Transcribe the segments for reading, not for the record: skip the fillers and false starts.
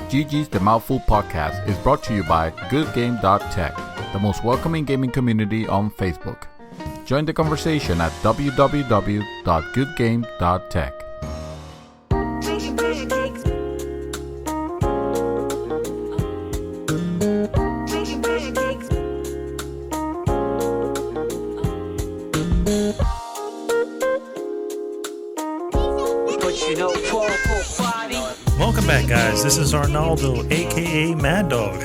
GG's The Mouthful Podcast is brought to you by GoodGame.Tech, the most welcoming gaming community on Facebook. Join the conversation at www.goodgame.tech. Welcome back, guys. This is Arnaldo, aka Mad Dog.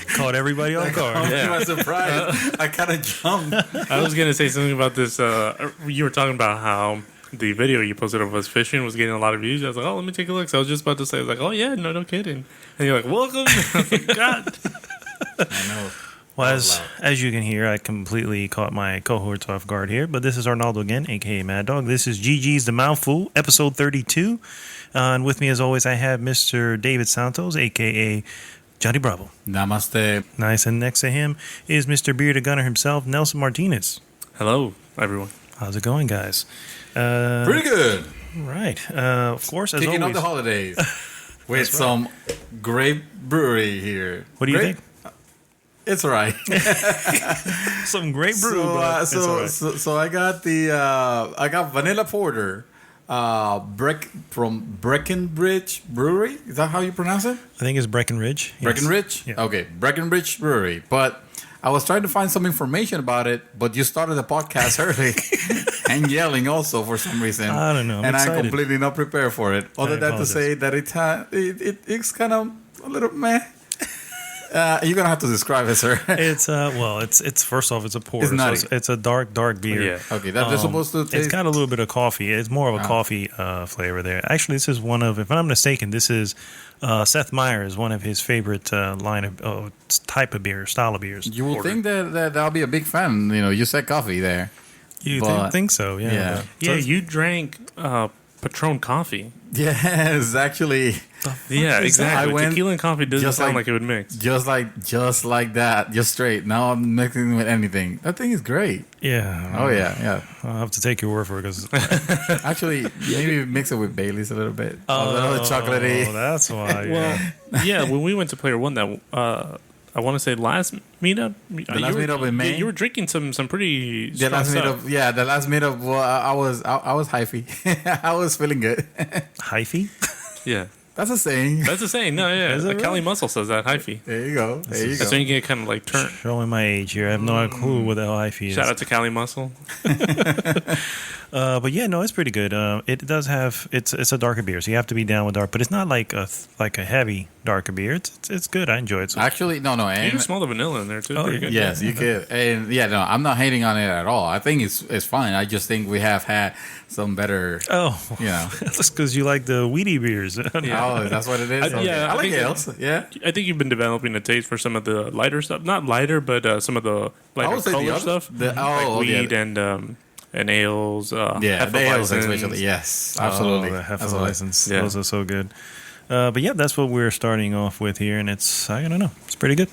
Caught everybody off guard. Yeah. I was surprised. I kind of jumped. I was going to say something about this. You were talking about how the video you posted of us fishing was getting a lot of views. I was like, oh, let me take a look. So I was just about to say, I was like, oh, yeah, no kidding. And you're like, welcome. I was like, God. I know. Well, as you can hear, I completely caught my cohorts off guard here. But this is Arnaldo again, aka Mad Dog. This is GG's The Mouthful, episode 32. And with me, as always, I have Mr. David Santos, aka Johnny Bravo. Namaste. Nice. And next to him is Mr. Bearded Gunner himself, Nelson Martinez. Hello, everyone. How's it going, guys? Pretty good. Right. Of course, as Kicking always. off the holidays with some great brewery here. What do you think? It's all right. Some great brew. So I got I got vanilla porter, from Breckenridge Brewery. Is that how you pronounce it? I think it's Breckenridge. Yes. Breckenridge. Yeah. Okay, Breckenridge Brewery. But I was trying to find some information about it, but you started the podcast early and yelling also for some reason. I don't know. I'm excited. completely not prepared for it. Other than to say that it's kind of a little meh. You're gonna have to describe it, sir. It's it's first off, it's a porter. It's nutty. So it's a dark beer. Yeah. Okay, that's supposed to taste. It's got a little bit of coffee. It's more of a coffee flavor there. Actually, this is one of, if I'm not mistaken, this is Seth Meyers, one of his favorite line of type of beer, style of beers. You will think that I'll be a big fan. You know, you said coffee there. You But- think so? Yeah. yeah. But- You drank Patron coffee. Yes, actually. Yeah, exactly. I went Tequila and coffee doesn't just sound like- like it would mix. Just like that, just straight. Now I'm mixing with anything. That thing is great. yeah. Oh yeah. I'll have to take your word for it because Actually, maybe mix it with Bailey's a little bit. A little chocolatey. Oh, that's why. Yeah. Well, yeah, when we went to Player One, that I want to say last meetup. The last meetup in May? You were drinking some pretty The strong last stuff. meetup, the last meetup. Well, I was hyphy. I was feeling good. Hyphy? Yeah, That's a saying. that's the saying. No, yeah, Is it Cali really? Muscle says that hyphy. There you go. There you That's go. when you get kind of like turn. Showing my age here. I have no clue what the hell hyphy is. Shout out to Cali Muscle. But yeah, no, it's pretty good. It does have it's a darker beer, so you have to be down with dark. But it's not like a heavy darker beer. It's good. I enjoy it. So, Actually, no. You And can smell the vanilla in there too. Oh, Pretty yeah. good. yes, you could. And yeah, no, I'm not hating on it at all. I think it's fine. I just think we have had some better. oh, You know. that's because you like the weedy beers. Yeah. Oh, that's what it is. Yeah, Okay. I I like think ales. Yeah. I think you've been developing a taste for some of the lighter stuff. Not lighter, but some of the I lighter would say color the other stuff. The, Like oh, weed yeah. and ales. Yeah, the ales Hefeweizens. especially. Yes, absolutely. Oh, the Absolutely. Hefeweizens. Yeah. Those are so good. But yeah, that's what we're starting off with here, and it's, I don't know, it's pretty good.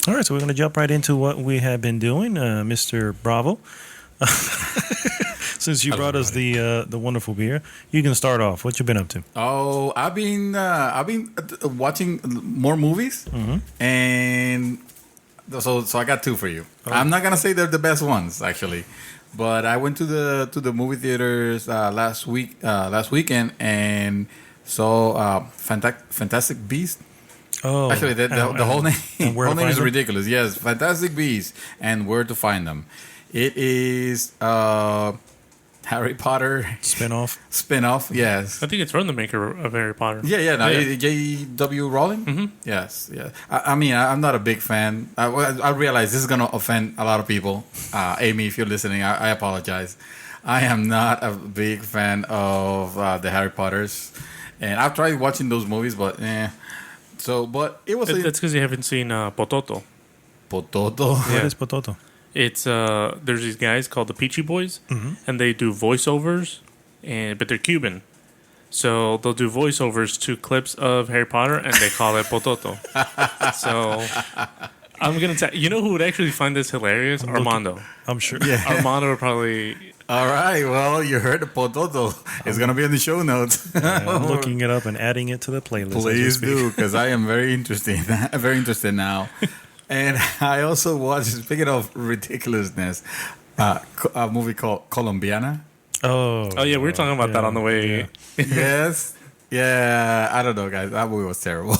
All right, so we're going to jump right into what we have been doing, Mr. Bravo. Since you brought us the wonderful beer, you can start off. What you been up to? Oh, I've been watching more movies, and so I got two for you. I'm not gonna say they're the best ones actually, but I went to the movie theaters last weekend and saw Fantastic Beasts. Oh, Actually, the whole name and where to whole name find is them? ridiculous. Yes, Fantastic Beasts and Where to Find Them. It is Harry Potter spinoff. spin-off. Yes. I think it's from the maker of Harry Potter. Yeah. No, Yeah. J.W. Rowling. Yes. I mean, I'm not a big fan. I realize this is gonna offend a lot of people. Amy, if you're listening, I apologize. I am not a big fan of the Harry Potters, and I've tried watching those movies, but but it was That's because you haven't seen Pototo. Pototo. What is Pototo? It's there's these guys called the Peachy Boys, and they do voiceovers, but they're Cuban, so they'll do voiceovers to clips of Harry Potter, and they call it Pototo. So I'm gonna tell you know who would actually find this hilarious? Armando. I'm sure. Yeah. Armando would probably All right. Well, you heard the Pototo. It's gonna be in the show notes. I'm looking it up and adding it to the playlist. as we Please speak. do, because I am very interested. Very interested now. And I also watched. Speaking of ridiculousness, a movie called Colombiana. Oh, Oh yeah, we were talking about that on the way. yeah. Yes. Yeah. I don't know, guys. That movie was terrible.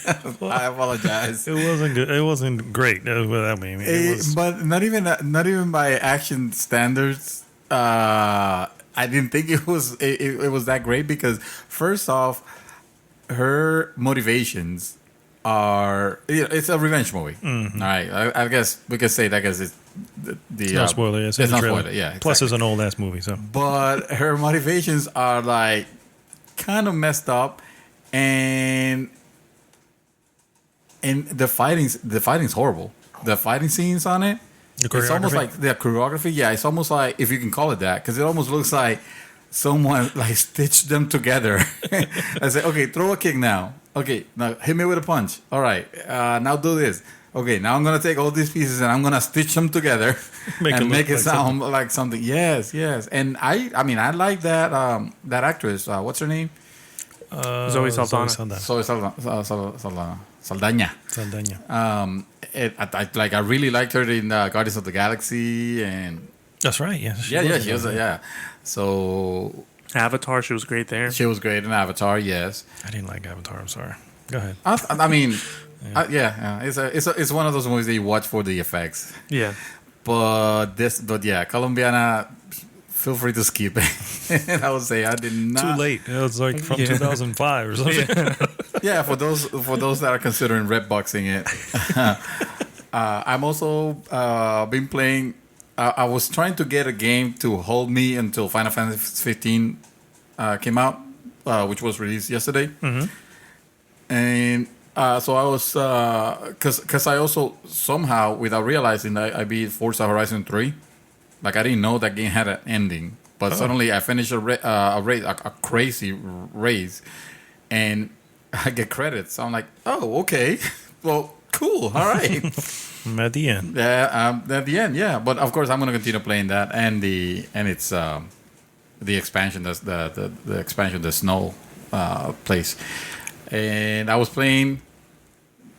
I apologize. It wasn't good. It wasn't great. I mean, it was. But not even by action standards. I didn't think it was that great because first off, her motivations are it's a revenge movie. Mm-hmm. All right, I guess we could say that because it's the No spoiler. It's in it's the not trailer. spoiler. Yeah, Plus, exactly. it's an old ass movie. So But her motivations are like kind of messed up, and the fighting's horrible. The fighting scenes on it. the It's almost choreography? like the choreography. Yeah, it's almost like if you can call it that, because it almost looks like someone like stitched them together. I say, okay, throw a kick now. Okay, now hit me with a punch. All right, now do this. Okay, now I'm gonna take all these pieces and I'm gonna stitch them together Make it and look make it like sound like something. Yes, yes. And I mean, I like that that actress. What's her name? Zoe Saldana. Zoe Saldaña. Saldana. I really liked her in Guardians of the Galaxy, and That's right. Yeah. she was yeah. So Avatar, she was great there. she was great in Avatar. Yes, I didn't like Avatar. I'm sorry. Go ahead. I mean, yeah. It's one of those movies that you watch for the effects. Yeah. But yeah, Colombiana. Feel free to skip it. And I would say I did not. Too late. It was like from Yeah. 2005 or something. Yeah, for those that are considering red boxing it, I'm also been playing. I was trying to get a game to hold me until Final Fantasy 15 came out, which was released yesterday, and so I was because I also somehow without realizing I beat Forza Horizon 3. Like I didn't know that game had an ending, but suddenly I finished a crazy race, and I get credits. So I'm like, oh, okay, well, cool, all right. I'm at the end. Yeah, at the end, yeah. But of course, I'm gonna continue playing that and it's the expansion, the expansion, the snow place, and I was playing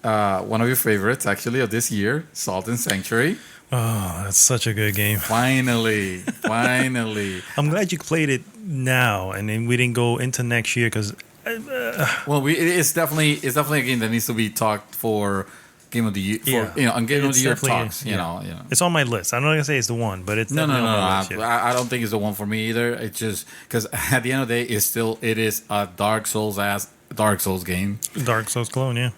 one of your favorites actually of this year, Salt and Sanctuary. Oh, that's such a good game. Finally. I'm glad you played it now, and then we didn't go into next year because Well, it's definitely a game that needs to be talked for Game of the Year. On Game of It's the Year definitely- talks. You know. it's on my list. I'm not gonna say it's the one, but it's No. definitely on my list, yeah. I don't think it's the one for me either. It's just because at the end of the day, it is a Dark Souls game, Dark Souls clone, yeah.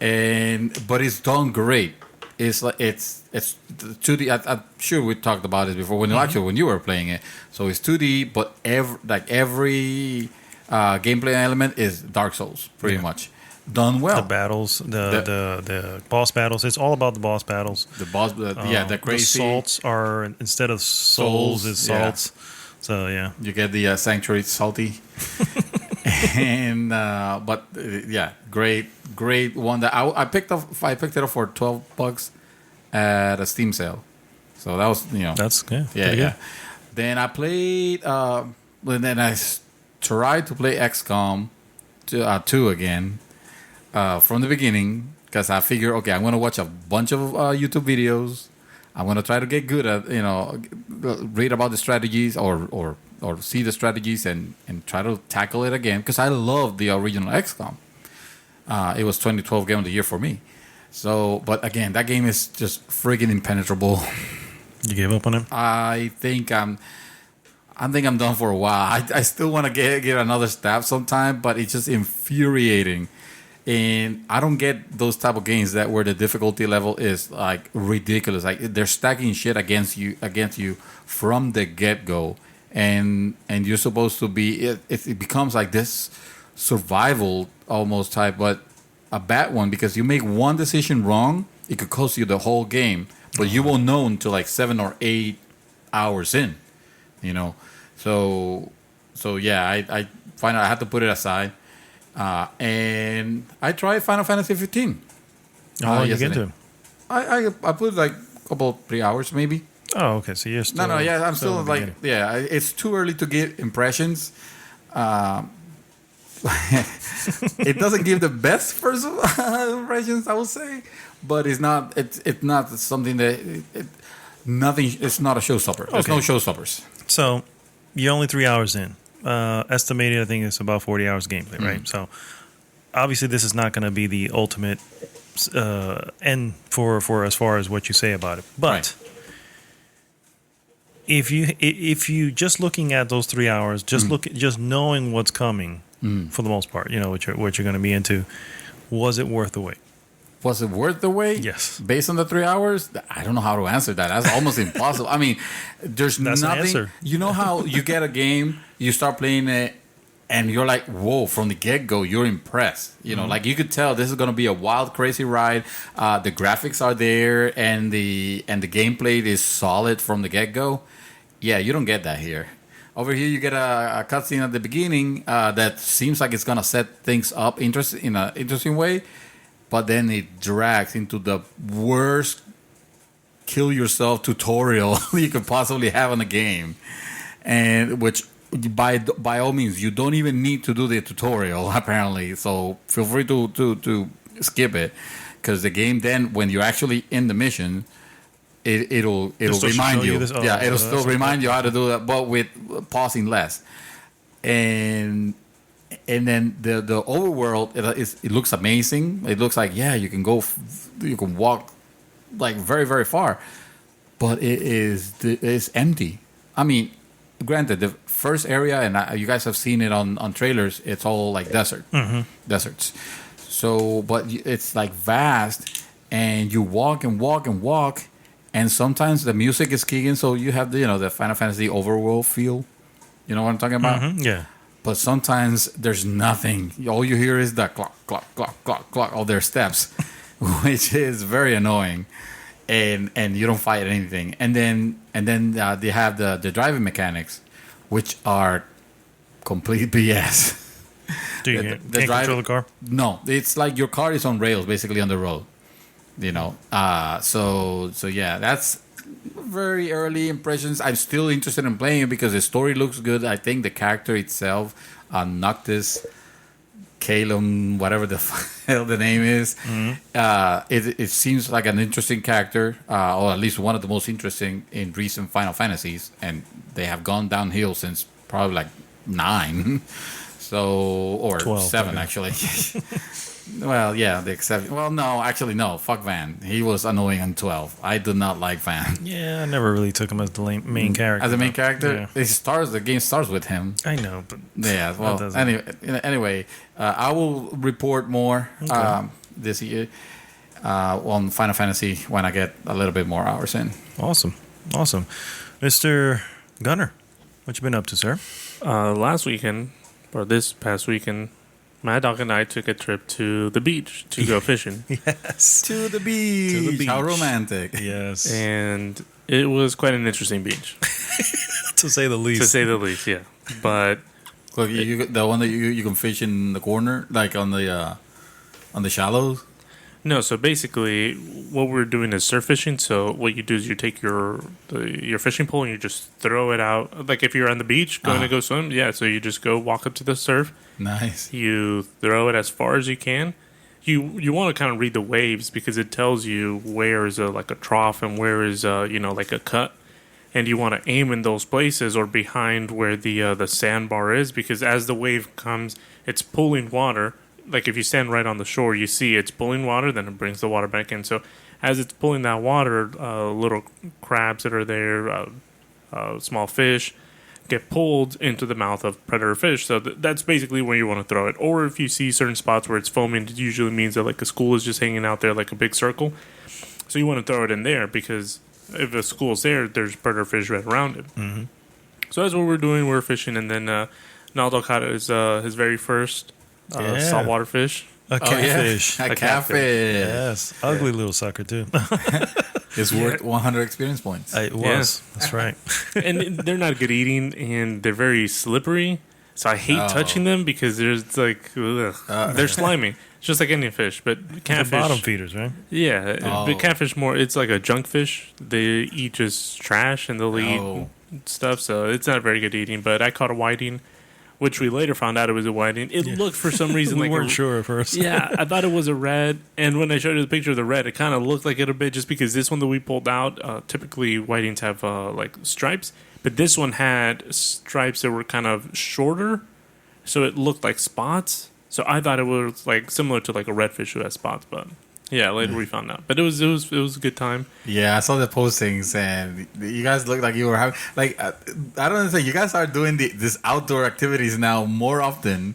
but it's done great. It's like it's 2D. I'm sure we talked about it before when you were playing it. So it's 2D, but every gameplay element is Dark Souls pretty much done well. The battles, the boss battles. It's all about the boss battles. The boss, the crazy. The salts are instead of souls, is yeah. salts. So yeah, You get the Sanctuary salty, and yeah, great one that I picked it up for $12 at a Steam sale. So that was that's yeah. pretty good. Then I played. Then I tried to play XCOM 2 again from the beginning because I figure okay, I'm gonna watch a bunch of YouTube videos. I'm gonna try to get good at read about the strategies or see the strategies and try to tackle it again because I love the original XCOM. It was 2012 Game of the Year for me. So, but again, that game is just friggin' impenetrable. You gave up on him. I think I'm done for a while. I still want to get another stab sometime, but it's just infuriating. And I don't get those type of games where the difficulty level is like ridiculous. Like they're stacking shit against you from the get go, and you're supposed to be. It becomes like this survival almost type, but a bad one because you make one decision wrong, it could cost you the whole game. But you won't know until like 7 or 8 hours in, So yeah, I find I had to put it aside. And I tried Final Fantasy 15. How long did you get yesterday. to? I put like a couple 3 hours maybe. Oh, okay. So you're still No, yeah, I'm still in the like, beginning. yeah, it's too early to give impressions. It doesn't give the best first impressions, I would say, but it's not something that nothing. It's not a showstopper. There's Okay. no showstoppers. So you're only 3 hours in. Estimated, I think it's about 40 hours gameplay, right? So obviously, this is not going to be the ultimate end for as far as what you say about it. But Right. if you just looking at those 3 hours, just knowing what's coming for the most part, you know what you're going to be into. Was it worth the wait? Was it worth the wait? Yes. Based on the 3 hours, I don't know how to answer that. That's almost impossible. I mean, there's That's an nothing. answer. You know how you get a game, you start playing it, and you're like, whoa! From the get go, you're impressed. You know, like you could tell this is gonna be a wild, crazy ride. The graphics are there, and the gameplay is solid from the get go. Yeah, you don't get that here. Over here, you get a cutscene at the beginning that seems like it's gonna set things up in an interesting way, but then it drags into the worst kill yourself tutorial you could possibly have in a game, and which by all means you don't even need to do the tutorial apparently. So feel free to skip it, because the game then when you're actually in the mission, it'll still remind show you you. this? Oh, Yeah, it'll that's still remind you how to do that, but with pausing less. And then the overworld, it looks amazing. It looks like, yeah, you can go, you can walk like very very far, but it's empty. I mean, granted, the first area, and you guys have seen it on trailers, it's all like deserts. So, but it's like vast, and you walk and walk and walk, and sometimes the music is kicking, so you have the Final Fantasy overworld feel. You know what I'm talking about? Yeah. But sometimes there's nothing. All you hear is the clock, clock, clock, clock, clock of their steps, which is very annoying. And you don't fight anything. And then they have the driving mechanics, which are complete BS. Do you The can't drive- control the car? No, it's like your car is on rails, basically on the road. You know, so yeah, that's very early impressions. I'm still interested in playing it because the story looks good. I think the character itself, Noctis, Calum, whatever the hell the name is, it seems like an interesting character, or at least one of the most interesting in recent Final Fantasies, and they have gone downhill since probably like 9, or 12, 7 okay. actually. Well, yeah, the exception. Well, no, actually, no. Fuck Van. He was annoying in 12. I do not like Van Yeah, I never really took him as the main character. as a main though. character. Yeah. The game starts with him. I know, but Yeah. Well, doesn't- anyway, I will report more this year on Final Fantasy when I get a little bit more hours in. awesome. Mr. Gunner, what you been up to, sir? Last weekend, or this past weekend, Mad Dog and I took a trip to the beach to go fishing. Yes. To the beach. How beach. romantic. Yes. And it was quite an interesting beach, To say the least. to say the least, yeah. But Look, the one that you can fish in the corner, like on the shallows. no, so basically what we're doing is surf fishing. So what you do is you take your fishing pole and you just throw it out. Like if you're on the beach going to go swim, yeah, so you just go walk up to the surf. Nice. You throw it as far as you can. You want to kind of read the waves because it tells you where is a trough and where is like a cut, and you want to aim in those places or behind where the sandbar is, because as the wave comes, it's pulling water. Like if you stand right on the shore, you see it's pulling water, then it brings the water back in. So as it's pulling that water, little crabs that are there, small fish, get pulled into the mouth of predator fish. So that's basically where you want to throw it. Or if you see certain spots where it's foaming, it usually means that like a school is just hanging out there like a big circle. So you want to throw it in there because if a school's there, there's predator fish right around it. Mm-hmm. So that's what we're doing. We're fishing, and then Naldo caught his very first saltwater fish. A catfish. A A catfish. Yes. Ugly little sucker, too. It's worth 100 experience points. It was. That's right. And they're not good eating, and they're very slippery. So I hate Oh. touching them because there's like, ugh, they're slimy. It's just like any fish, but The catfish. bottom feeders, right? Yeah, Oh. but catfish more. It's like a junk fish. They eat just trash and they'll Oh. eat stuff. So it's not very good eating. But I caught a whiting, which we later found out it was a whiting. It looked for some reason We like weren't sure at first. Yeah, I thought it was a red, and when I showed you the picture of the red, it kind of looked like it a bit, just because this one that we pulled out, typically whitings have like stripes, but this one had stripes that were kind of shorter, so it looked like spots. So I thought it was like similar to like a redfish who has spots, but yeah, later we found out. But it was a good time. Yeah, I saw the postings, and you guys look like you were having like I don't understand. You guys are doing this outdoor activities now more often,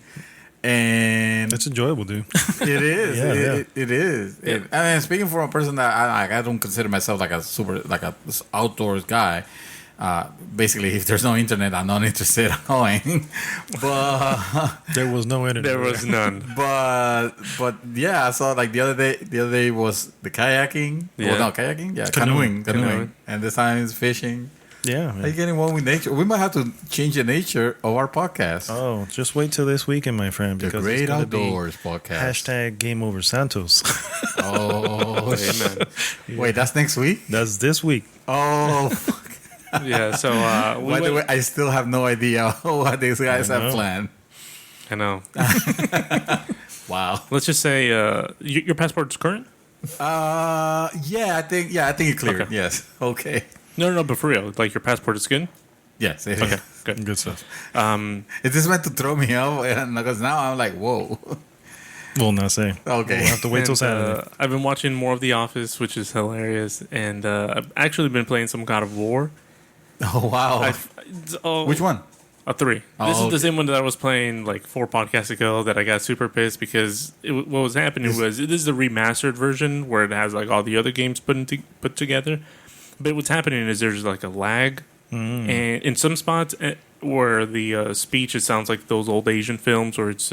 and It's enjoyable, dude. it is. Yeah, it is. Yeah. And speaking from a person that I don't consider myself like a super like a outdoors guy. Basically, if there's no internet, I'm not interested in going. But There was no internet. There was none. but yeah, I saw like the other day was the kayaking. Yeah. Well, no, kayaking. Yeah, Canoeing. canoeing. And this time is fishing. Yeah. Are you Man. getting one with nature? We might have to change the nature of our podcast. Oh, just wait till this weekend, my friend, the because Great it's gonna be Outdoors podcast. hashtag Game Over Santos. Oh, Amen. wait, that's next week. That's this week. Oh, Yeah, so we by the went- way, I still have no idea what these guys I have know. planned. I know. Wow. Let's just say your passport's current. Yeah, I think it cleared. Okay. Yes. Okay. No, but for real, like your passport is good. Yes. It Okay, is. good. Good stuff. Is this meant to throw me off? Because now I'm like, whoa. We'll not say. Okay. We'll have to wait till And, Saturday. I've been watching more of The Office, which is hilarious, and I've actually been playing some God of War. Oh wow. Which one? A 3. Oh, This is okay. the same one that I was playing like 4 podcasts ago that I got super pissed because what was happening was this is the remastered version where it has like all the other games put together. But what's happening is there's like a lag, and in some spots where the speech, it sounds like those old Asian films where it's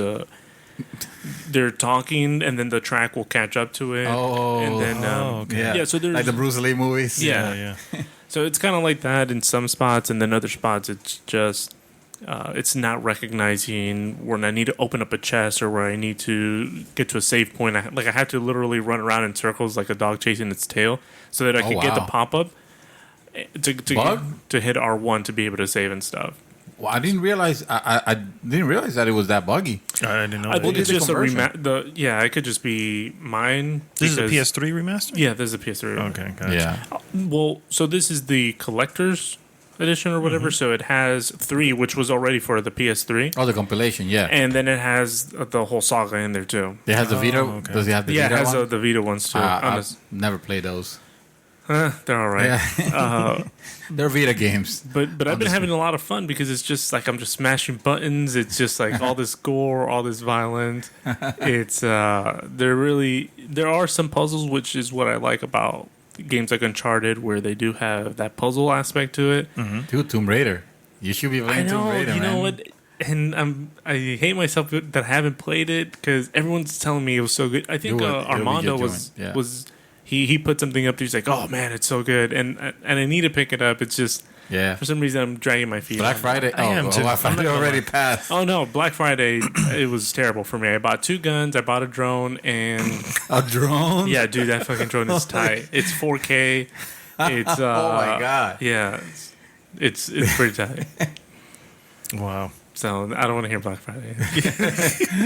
they're talking and then the track will catch up to it. Oh. and then okay. Yeah. Yeah, so there's like the Bruce Lee movies. Yeah. Yeah. So it's kind of like that in some spots, and then other spots it's just it's not recognizing when I need to open up a chest or where I need to get to a save point. I had to literally run around in circles like a dog chasing its tail so that I could get the wow. pop up Bug? to hit R1 to be able to save and stuff. Well, I didn't realize. I didn't realize that it was that buggy. I didn't know I that. think did it's the just a conversion? yeah, it could just be mine. This is a because- PS3 remaster? Yeah, this is a PS3. Okay, gotcha. Yeah. Well, so this is the collector's edition or whatever. So it has 3, which was already for the PS3, Oh, the compilation. Yeah. and then it has the whole saga in there too. It has the Vita. okay. Does it have the Yeah, it Vita has one? the Vita ones too. I've never played those. They're all right. Yeah. They're Vita games. But I've been Honestly. having a lot of fun because it's just like I'm just smashing buttons. It's just like all this gore, all this violence. It's there are some puzzles, which is what I like about games like Uncharted, where they do have that puzzle aspect to it. Dude, Tomb Raider. You should be I playing Tomb know, Raider, you man. know what? And I hate myself that I haven't played it because everyone's telling me it was so good. I think It would be Armando good was joint, yeah. was he put something up. He's like, "Oh man, it's so good," and I need to pick it up. It's just Yeah. for some reason I'm dragging my feet. Black Friday. I am Oh, too. Black I'm Friday not gonna already lie. passed. Oh no, Black Friday it was terrible for me. I bought 2 guns, I bought a drone, and A drone? yeah, dude, that fucking drone is tight. It's 4K. It's Oh my God. yeah, it's pretty tight. Wow. So I don't want to hear Black Friday.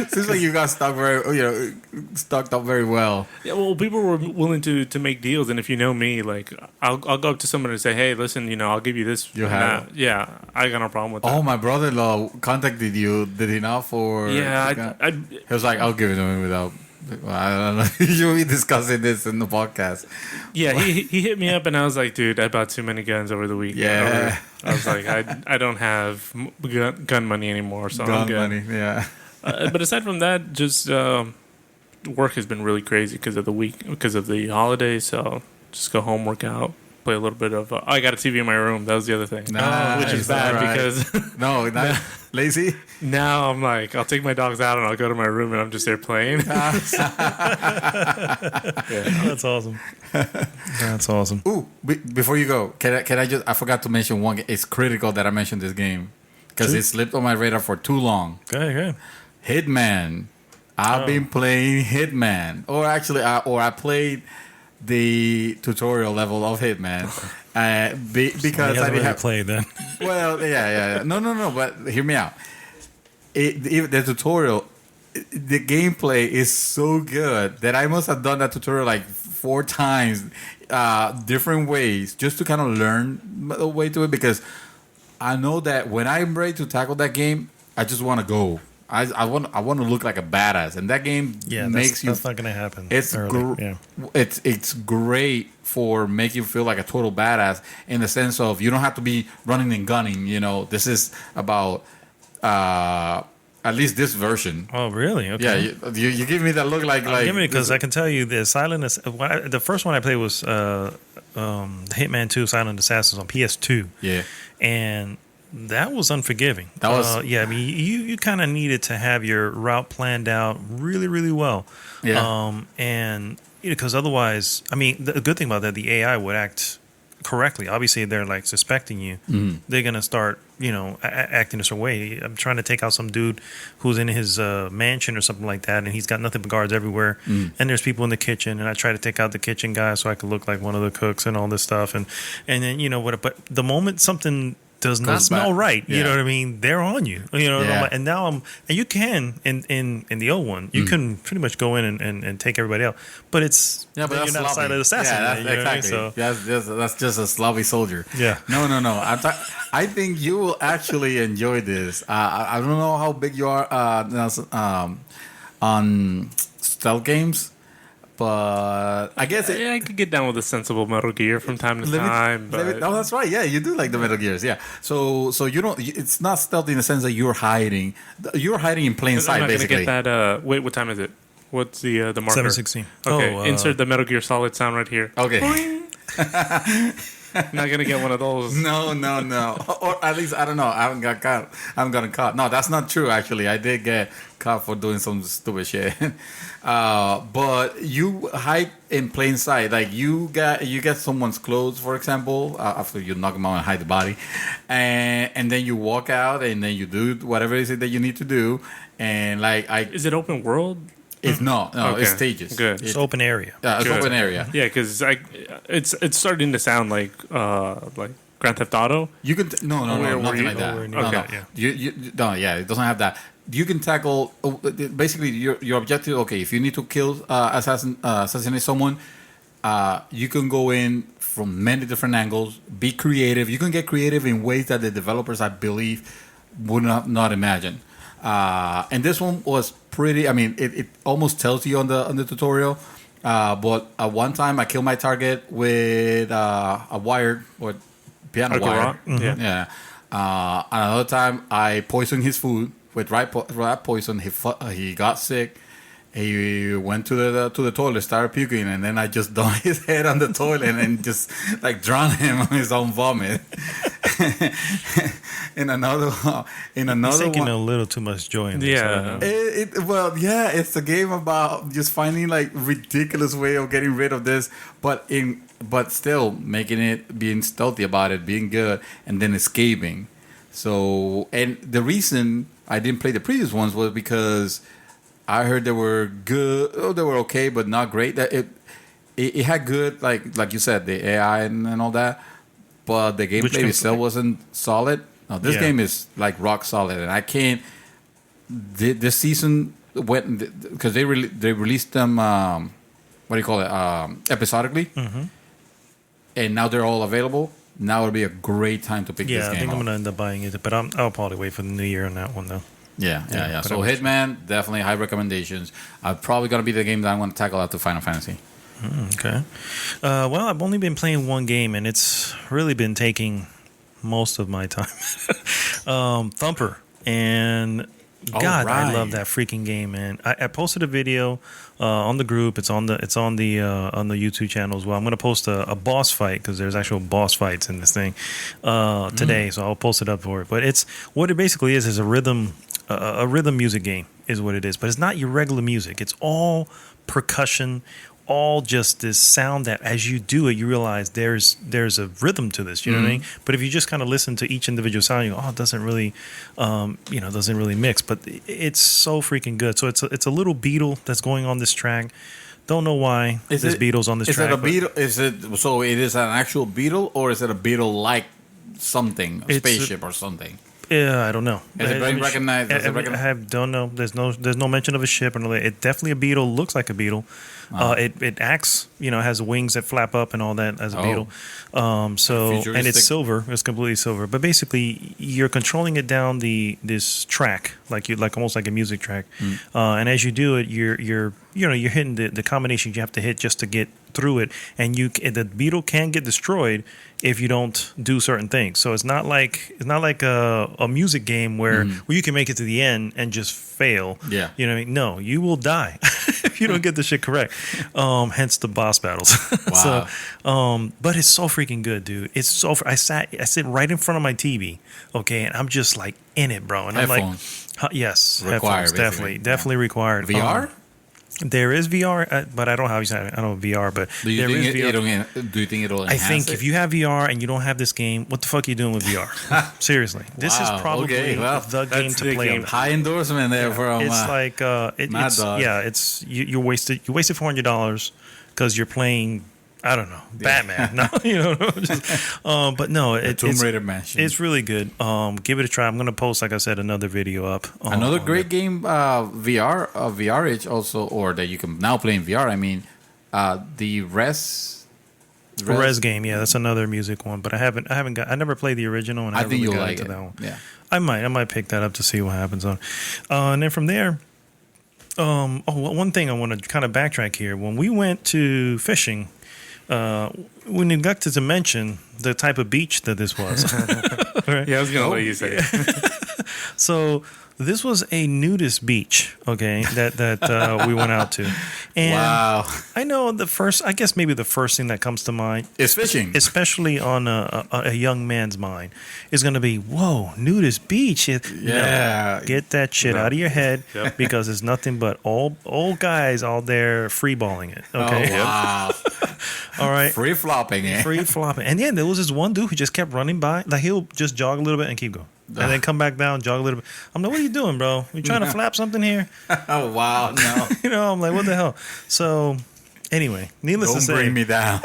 Seems like you got stocked up very well. Yeah, well, people were willing to make deals, and if you know me, like I'll go up to someone and say, "Hey, listen, I'll give you this." You and have that." Yeah, I got no problem with that. Oh, my brother-in-law contacted you, did he not? For yeah, he was like, "I'll give it to him without." Well, I don't know. You'll be discussing this in the podcast. yeah. He hit me up, and I was like, "Dude, I bought too many guns over the weekend." Yeah. I was like, I don't have gun money anymore, so I'm Gun good. money, yeah. But aside from that, just work has been really crazy because of the holidays. So just go home, work out, play a little bit of. I got a TV in my room. That was the other thing, Nice, which is bad alright. because No, not lazy. now I'm like, I'll take my dogs out and I'll go to my room and I'm just there playing. That's awesome. That's awesome. Ooh, before you go, can I just? I forgot to mention one. It's critical that I mentioned this game because Sure. it slipped on my radar for too long. Okay, okay. Hitman. I've been playing Hitman, or actually, I played the tutorial level of Hitman because I didn't have. played then. Well, yeah. No. But hear me out. The tutorial, the gameplay is so good that I must have done that tutorial like 4 times, different ways, just to kind of learn the way to it. Because I know that when I'm ready to tackle that game, I just want to go. I want to look like a badass, and that game makes you. That's not gonna happen. It's it's great for making you feel like a total badass in the sense of you don't have to be running and gunning. You know, this is about at least this version. Oh, really? Okay. Yeah, you give me that look like give me, because I can tell you the the first one I played was Hitman 2 Silent Assassins on PS2. Yeah, and that was unforgiving. That was I mean, you kind of needed to have your route planned out really, really well. Yeah. And because otherwise, I mean, the good thing about that, the AI would act correctly. Obviously, they're like suspecting you. Mm-hmm. They're gonna start, acting a certain way. I'm trying to take out some dude who's in his mansion or something like that, and he's got nothing but guards everywhere. And there's people in the kitchen, and I try to take out the kitchen guy so I could look like one of the cooks and all this stuff. And then but the moment something does not smell right, you know what I mean, they're on you, and now and you can in the old one you can pretty much go in and take everybody out, but it's but you're that's not a silent assassin. Exactly. So that's just a sloppy soldier. Yeah. No. I think you will actually enjoy this. I don't know how big you are on stealth games, but I guess I could get down with a sensible Metal Gear from time to time. Oh, that's right. Yeah, you do like the Metal Gears. Yeah. So you don't. It's not stealth in the sense that you're hiding. You're hiding in plain sight, I'm not basically. gonna get that. Wait, what time is it? What's the marker? 7:16. Okay, insert the Metal Gear Solid sound right here. Okay. Not gonna get one of those. No. Or at least I don't know. I haven't gotten caught. No, that's not true. Actually, I did get caught for doing some stupid shit. But you hide in plain sight. Like you get someone's clothes, for example, after you knock them out and hide the body, and then you walk out and then you do whatever it is that you need to do. And is it open world? It's no, Okay. it's stages. Good. it's open area. Yeah, it's Good. open area. Yeah, because it's starting to sound like Grand Theft Auto. You can no, nothing like that. nowhere near No, that, yeah. It doesn't have that. You can tackle basically your objective. Okay, if you need to kill assassinate someone, you can go in from many different angles. Be creative. You can get creative in ways that the developers, I believe, would not imagine. And this one was pretty. I mean, it almost tells you on the tutorial. But at one time, I killed my target with a wire or piano Like a wire. rock? Mhm. Yeah. Another time, I poisoned his food with rat poison. He got sick. He went to the toilet, started puking, and then I just dumped his head on the toilet and just like drowned him on his own vomit. in another He's taking one, a little too much joy in this. Yeah. it's a game about just finding like ridiculous way of getting rid of this, but still making it, being stealthy about it, being good, and then escaping. So, and the reason I didn't play the previous ones was because I heard they were good. Oh, they were okay, but not great. That it had good, like you said, the AI and all that, but the gameplay itself wasn't solid. No, this game is like rock solid, and I can't. This season went because they released them. What do you call it? Episodically, and now they're all available. Now would be a great time to pick this game I think up. I'm gonna end up buying it, but I'll probably wait for the new year on that one though. Yeah. So Hitman, definitely high recommendations. Probably gonna be the game that I'm gonna tackle after Final Fantasy. Okay. Well, I've only been playing one game, and it's really been taking most of my time. Thumper, and God, I love that freaking game, man. I posted a video on the group. It's on the YouTube channel as well. I'm gonna post a boss fight because there's actual boss fights in this thing today, so I'll post it up for it. But it's what it basically is a rhythm music game is what it is. But it's not your regular music. It's all percussion all just this sound that as you do it, you realize there's a rhythm to this. You know what I mean? But if you just kind of listen to each individual sound, you go, oh, it doesn't really, doesn't really mix. But it's so freaking good. So it's a little beetle that's going on this track. Don't know why this beetle's on this track. Is it a beetle? Is it so? It is an actual beetle, or is it a beetle like something, a spaceship or something? Yeah, I don't know. Is it recognized? I don't know. There's no mention of a ship, and it definitely a beetle. Looks like a beetle. It acts, has wings that flap up and all that as a beetle. And it's silver. It's completely silver. But basically, you're controlling it down this track, almost like a music track. And as you do it, you're hitting the combinations you have to hit just to get through it, and the beetle can get destroyed if you don't do certain things. So it's not like a music game where you can make it to the end and just fail. Yeah, you know what I mean? No, you will die if you don't get the shit correct. Hence the boss battles. Wow. But it's so freaking good, dude. It's so. I sit right in front of my TV, okay, and I'm just like in it, bro. And headphones. I'm like, yes, Required, headphones, definitely required. VR. There is VR, but I don't have VR. But do you think VR. Do you think it'll? I think if you have VR and you don't have this game, what the fuck are you doing with VR? Seriously, this is probably the game to play. High endorsement there from. It's like Mad Dog. It's you wasted $400 because you're playing. I don't know, Batman. No, but no, Tomb Raider Mansion. It's really good. Give it a try. I'm gonna post, like I said, another video up. Another great game, VRH also, or that you can now play in VR. I mean, the Res game. Yeah, that's another music one. But I never played the original, and I think you'll like that one. Yeah, I might pick that up to see what happens on. And then from there. One thing I want to kind of backtrack here. When we went to fishing. We neglected to mention the type of beach that this was. Right? Yeah, I was going to let you say it. So this was a nudist beach, okay, that we went out to. And wow. I know maybe the first thing that comes to mind is fishing. Especially on a young man's mind is going to be, whoa, nudist beach. Yeah. No, get that shit out of your head because it's nothing but old guys out there freeballing it, okay? Oh, wow. All right. Free flopping. And yeah, there was this one dude who just kept running by. Like, he'll just jog a little bit and keep going. And then come back down, jog a little bit. I'm like, what are you doing, bro? You trying to flap something here? Oh, wow. No. I'm like, what the hell? So, anyway, needless to say. Don't bring me down.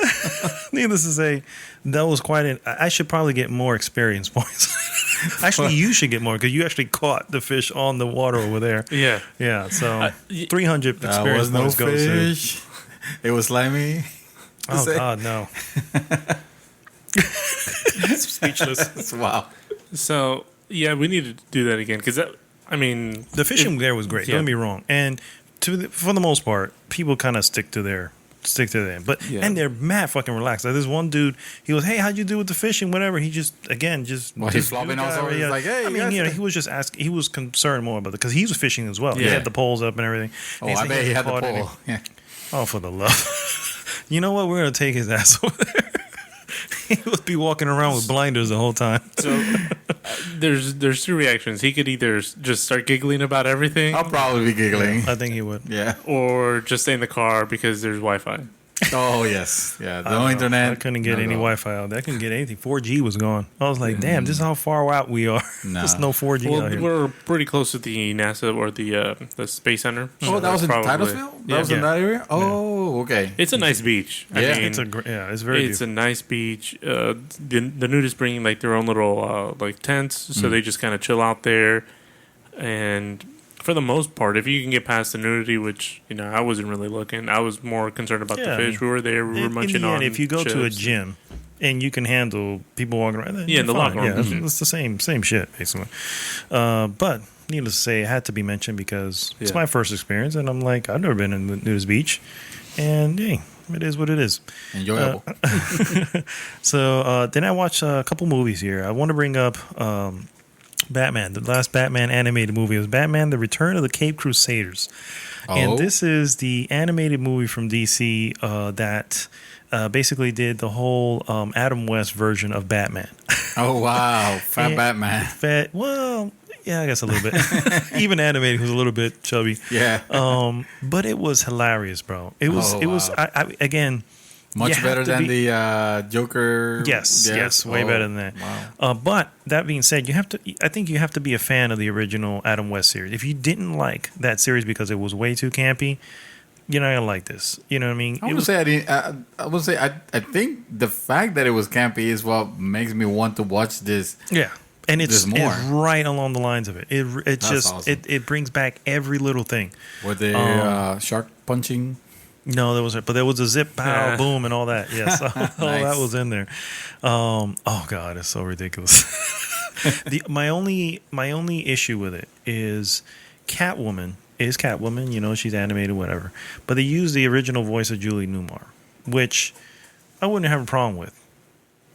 Needless to say, that was I should probably get more experience points. Actually, you should get more because you actually caught the fish on the water over there. Yeah. Yeah, so 300 experience points goes fish. It was slimy. Oh, God, no. Speechless. Wow. So, yeah, we need to do that again because, the fishing there was great. Don't get me wrong. And for the most part, people kind of stick to them. And they're mad fucking relaxed. Like this one dude, he was, hey, how'd you do with the fishing? Whatever. He just he's flopping also. He's like, hey, he was just asking. He was concerned more about it because he was fishing as well. Yeah. He had the poles up and everything. Oh, I bet he had the pole. Yeah. Oh, for the love. You know what? We're going to take his ass over there. He would be walking around with blinders the whole time. So there's two reactions. He could either just start giggling about everything. I'll probably be giggling. I think he would. Yeah. Or just stay in the car because there's Wi-Fi. Oh, yes. Yeah. No internet. I couldn't get any Wi-Fi out there. I couldn't get anything. 4G was gone. I was like, damn, this is how far out we are. There's no 4G out here. We're pretty close to the NASA or the Space Center. Oh, that was in Titusville? That was in that area? Oh, okay. It's a nice beach. It's very It's a nice beach. The nudists bring like their own little like tents, so they just kind of chill out there. And for the most part, if you can get past the nudity, which I wasn't really looking, I was more concerned about the fish. We were there, we were munching on. If you go to a gym and you can handle people walking around, in the locker room, it's the same shit basically. But needless to say, it had to be mentioned because it's my first experience, and I'm like, I've never been in the nudist beach, and hey, it is what it is. Enjoyable. So then I watched a couple movies here. I want to bring up. Batman, the last Batman animated movie was Batman: The Return of the Caped Crusaders, and this is the animated movie from DC that basically did the whole Adam West version of Batman. Oh wow, Batman. Well, Yeah, I guess a little bit. Even animated was a little bit chubby. Yeah. But it was hilarious, bro. It was. Oh, It was. wow. Again. you Much have better to than be- the Joker. Yes, way Oh, better than that. Wow. But that being said, you have to. I think you have to be a fan of the original Adam West series. If you didn't like that series because it was way too campy, you're not gonna like this. You know what I mean? I would say I didn't. I would say I think the fact that it was campy is what makes me want to watch this. Yeah, and it's There's more. right along the lines of it. It That's just awesome. it brings back every little thing. With the shark punching. No, there was a zip, pow, Yeah. boom, and all that. Yes, all that Nice. was in there. Oh God, it's so ridiculous. My only issue with it is Catwoman is Catwoman. You know, she's animated, whatever. But they use the original voice of Julie Newmar, which I wouldn't have a problem with.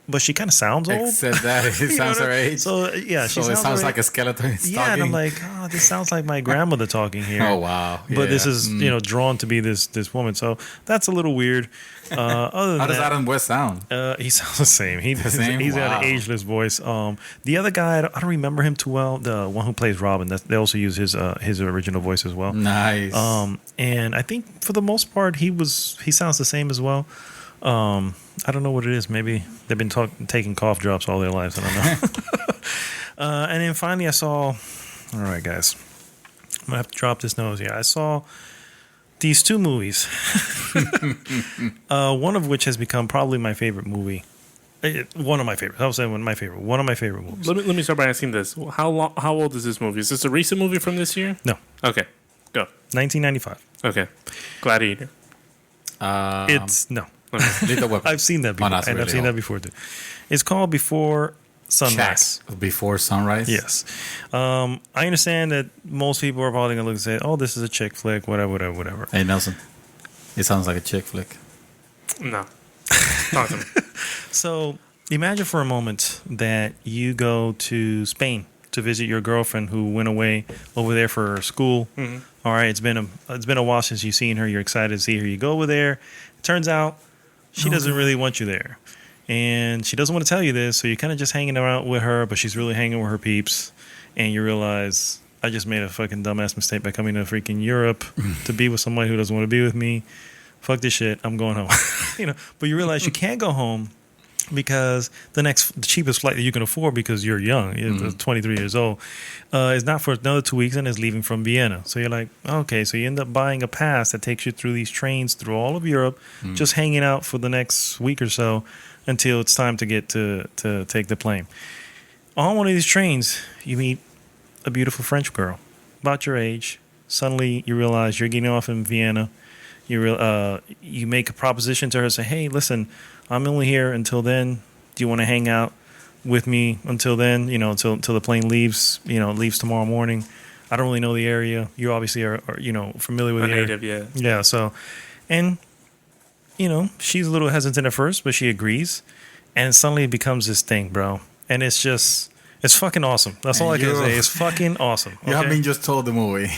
But she kind of sounds old. Except that it You know sounds what her I- age. So yeah, she So it sounds her like a age. skeleton. Yeah, and I'm like, oh, this sounds like my grandmother talking here. oh wow. But this Yeah. is drawn to be this woman, so that's a little weird. Other than How does that, Adam West sound? he sounds the same. same? He's got Wow. an ageless voice. The other guy, I don't remember him too well. The one who plays Robin, they also use his original voice as well. Nice. And I think for the most part, he sounds the same as well. I don't know what it is. Maybe they've been taking cough drops all their lives. I don't know. And then finally, I saw. All right, guys, I'm gonna have to drop this nose here. I saw these two movies. One of which has become probably my favorite movie. One of my favorites. I was saying one of my favorite movies. Let me start by asking this: How old is this movie? Is this a recent movie from this year? No, Okay, go. 1995. Okay, Gladiator. It's no. Lethal Weapon. I've seen that before, that's and I've really seen old. that before too. It's called Before Sunrise. Shaq. Before Sunrise. Yes. I understand that most people are probably going to look and say, oh, this is a chick flick, whatever. Hey Nelson. It sounds like a chick flick. No, talk to me. So imagine for a moment that you go to Spain to visit your girlfriend who went away over there for school. Mm-hmm. All right, it's been a while since you've seen her. You're excited to see her. You go over there. Turns out she doesn't really want you there. And she doesn't want to tell you this, so you're kind of just hanging around with her, but she's really hanging with her peeps. And you realize, I just made a fucking dumbass mistake by coming to freaking Europe to be with somebody who doesn't want to be with me. Fuck this shit. I'm going home. But you realize you can't go home because the cheapest flight that you can afford, because you're young, you're 23 years old, is not for another 2 weeks and is leaving from Vienna. So you're like, okay, so you end up buying a pass that takes you through these trains through all of Europe, just hanging out for the next week or so until it's time to get to take the plane. On one of these trains, you meet a beautiful French girl, about your age. Suddenly you realize you're getting off in Vienna. You make a proposition to her, say, hey, listen, I'm only here until then. Do you want to hang out with me until then? Until the plane leaves. Leaves tomorrow morning. I don't really know the area. You obviously are familiar with A the area. native, yeah. Yeah. So, and she's a little hesitant at first, but she agrees, and suddenly it becomes this thing, bro. And it's fucking awesome. That's all I can say. It's fucking awesome. You have okay? been just told the movie.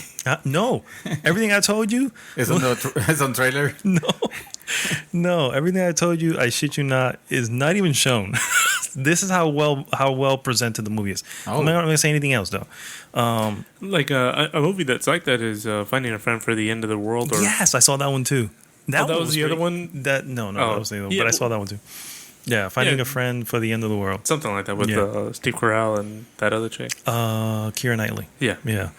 No, everything I told you. It's on trailer. No, everything I told you, I shit you not, is not even shown. This is how well presented the movie is. Oh. I'm not going to say anything else though. Like a movie that's like that is Finding a Friend for the End of the World. Or Yes, I saw that one too. that one was the other great. one? No, Oh, that was the other one. yeah, But I saw that one too. Yeah, Finding Yeah. a Friend for the End of the World. Something like that with Yeah. Steve Carell and that other chick. Keira Knightley. Yeah. Yeah,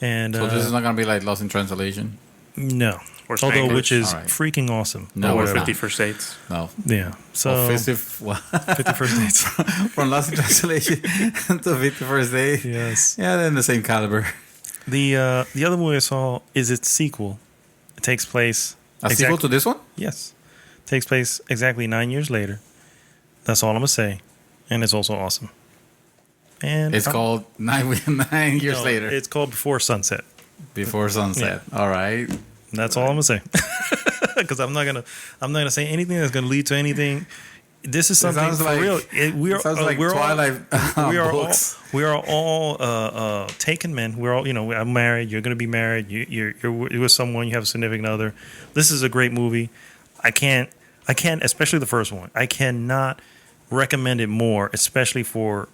and So this is not gonna be like Lost in Translation. no. Or Although, Spanglish. which is All right. freaking awesome. No, or it's not. 50 First Dates. No. Yeah. So Well, 50 First Dates. from Lost in Translation to 51st Day. Yes. Yeah, they're in the same caliber. The other movie I saw is its sequel. It takes place A sequel to this one? Yes. Takes place exactly 9 years later. That's all I'm gonna say. And it's also awesome. And It's called 9 years no, later. It's called Before Sunset. Before sunset. All right. That's all I'm gonna say. Because I'm not gonna say anything that's gonna lead to anything. This is something sounds for like- real. We are sounds like we're Twilight all, we are books. all we are all taken men. We're all I'm married. You're gonna be married. You're with someone. You have a significant other. This is a great movie. I can't especially the first one. I cannot recommend it more, especially for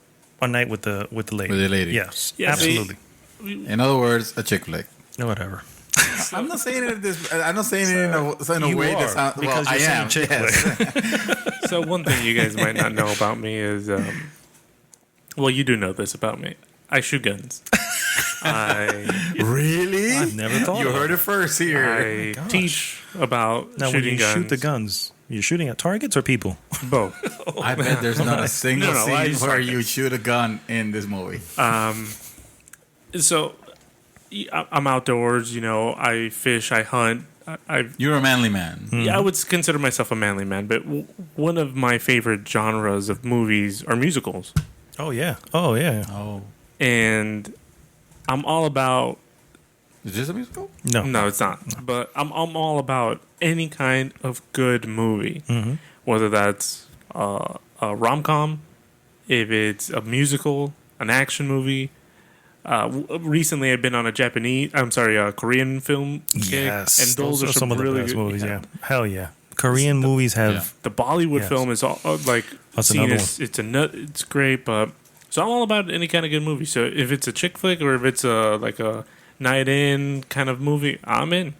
a night with the lady. With the lady. Yes, Yeah, absolutely. In other words, a chick flick. Whatever. I'm not saying it this. I'm not saying it in a You way are, that sounds. Well, because I you're saying am. chick Yes. So one thing you guys might not know about me is, well, you do know this about me. I shoot guns. Really? I've never thought You of heard it. it first here. I gosh. teach about Now, when shooting you guns. shoot the guns, you're shooting at targets or people? Both. I bet there's not a single No, I scene just where like you shoot a gun in this movie. So I'm outdoors. You know, I fish, I hunt. You're a manly man. Yeah, I would consider myself a manly man, but one of my favorite genres of movies are musicals, Oh yeah. Oh yeah. Oh, and I'm all about. is this a musical? No. No, it's not. But I'm all about any kind of good movie, whether that's a rom com, if it's a musical, an action movie. Recently, I've been on a Korean film kick, Yes. and those are some of the really best good movies. Yeah. Hell yeah. Korean movies have. Yeah. The Bollywood Yes. film is all, like That's seen another as it's great, but so I'm all about any kind of good movie. So if it's a chick flick or if it's a night in kind of movie, I'm in.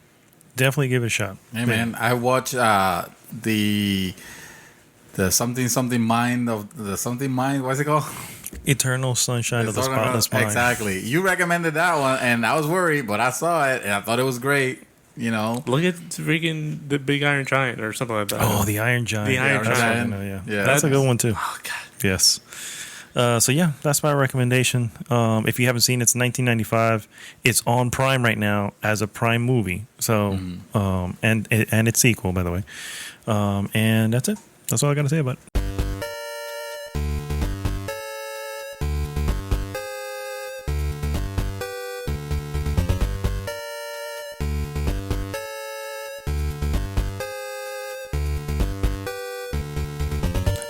Definitely give it a shot. Hey man, I watched the something mind of the something mind. What's it called? Eternal Sunshine of the Spotless Mind. Exactly. You recommended that one, and I was worried, but I saw it and I thought it was great. You know. Look at freaking the Big Iron Giant or something like that. Oh, the Iron Giant. The Iron That's Giant. what I know, yeah. Yeah. That's a good one too. Oh, God. Yes. So yeah, that's my recommendation. If you haven't seen it, it's 1995. It's on Prime right now as a Prime movie. So and its sequel, by the way. And that's it. That's all I got to say about it.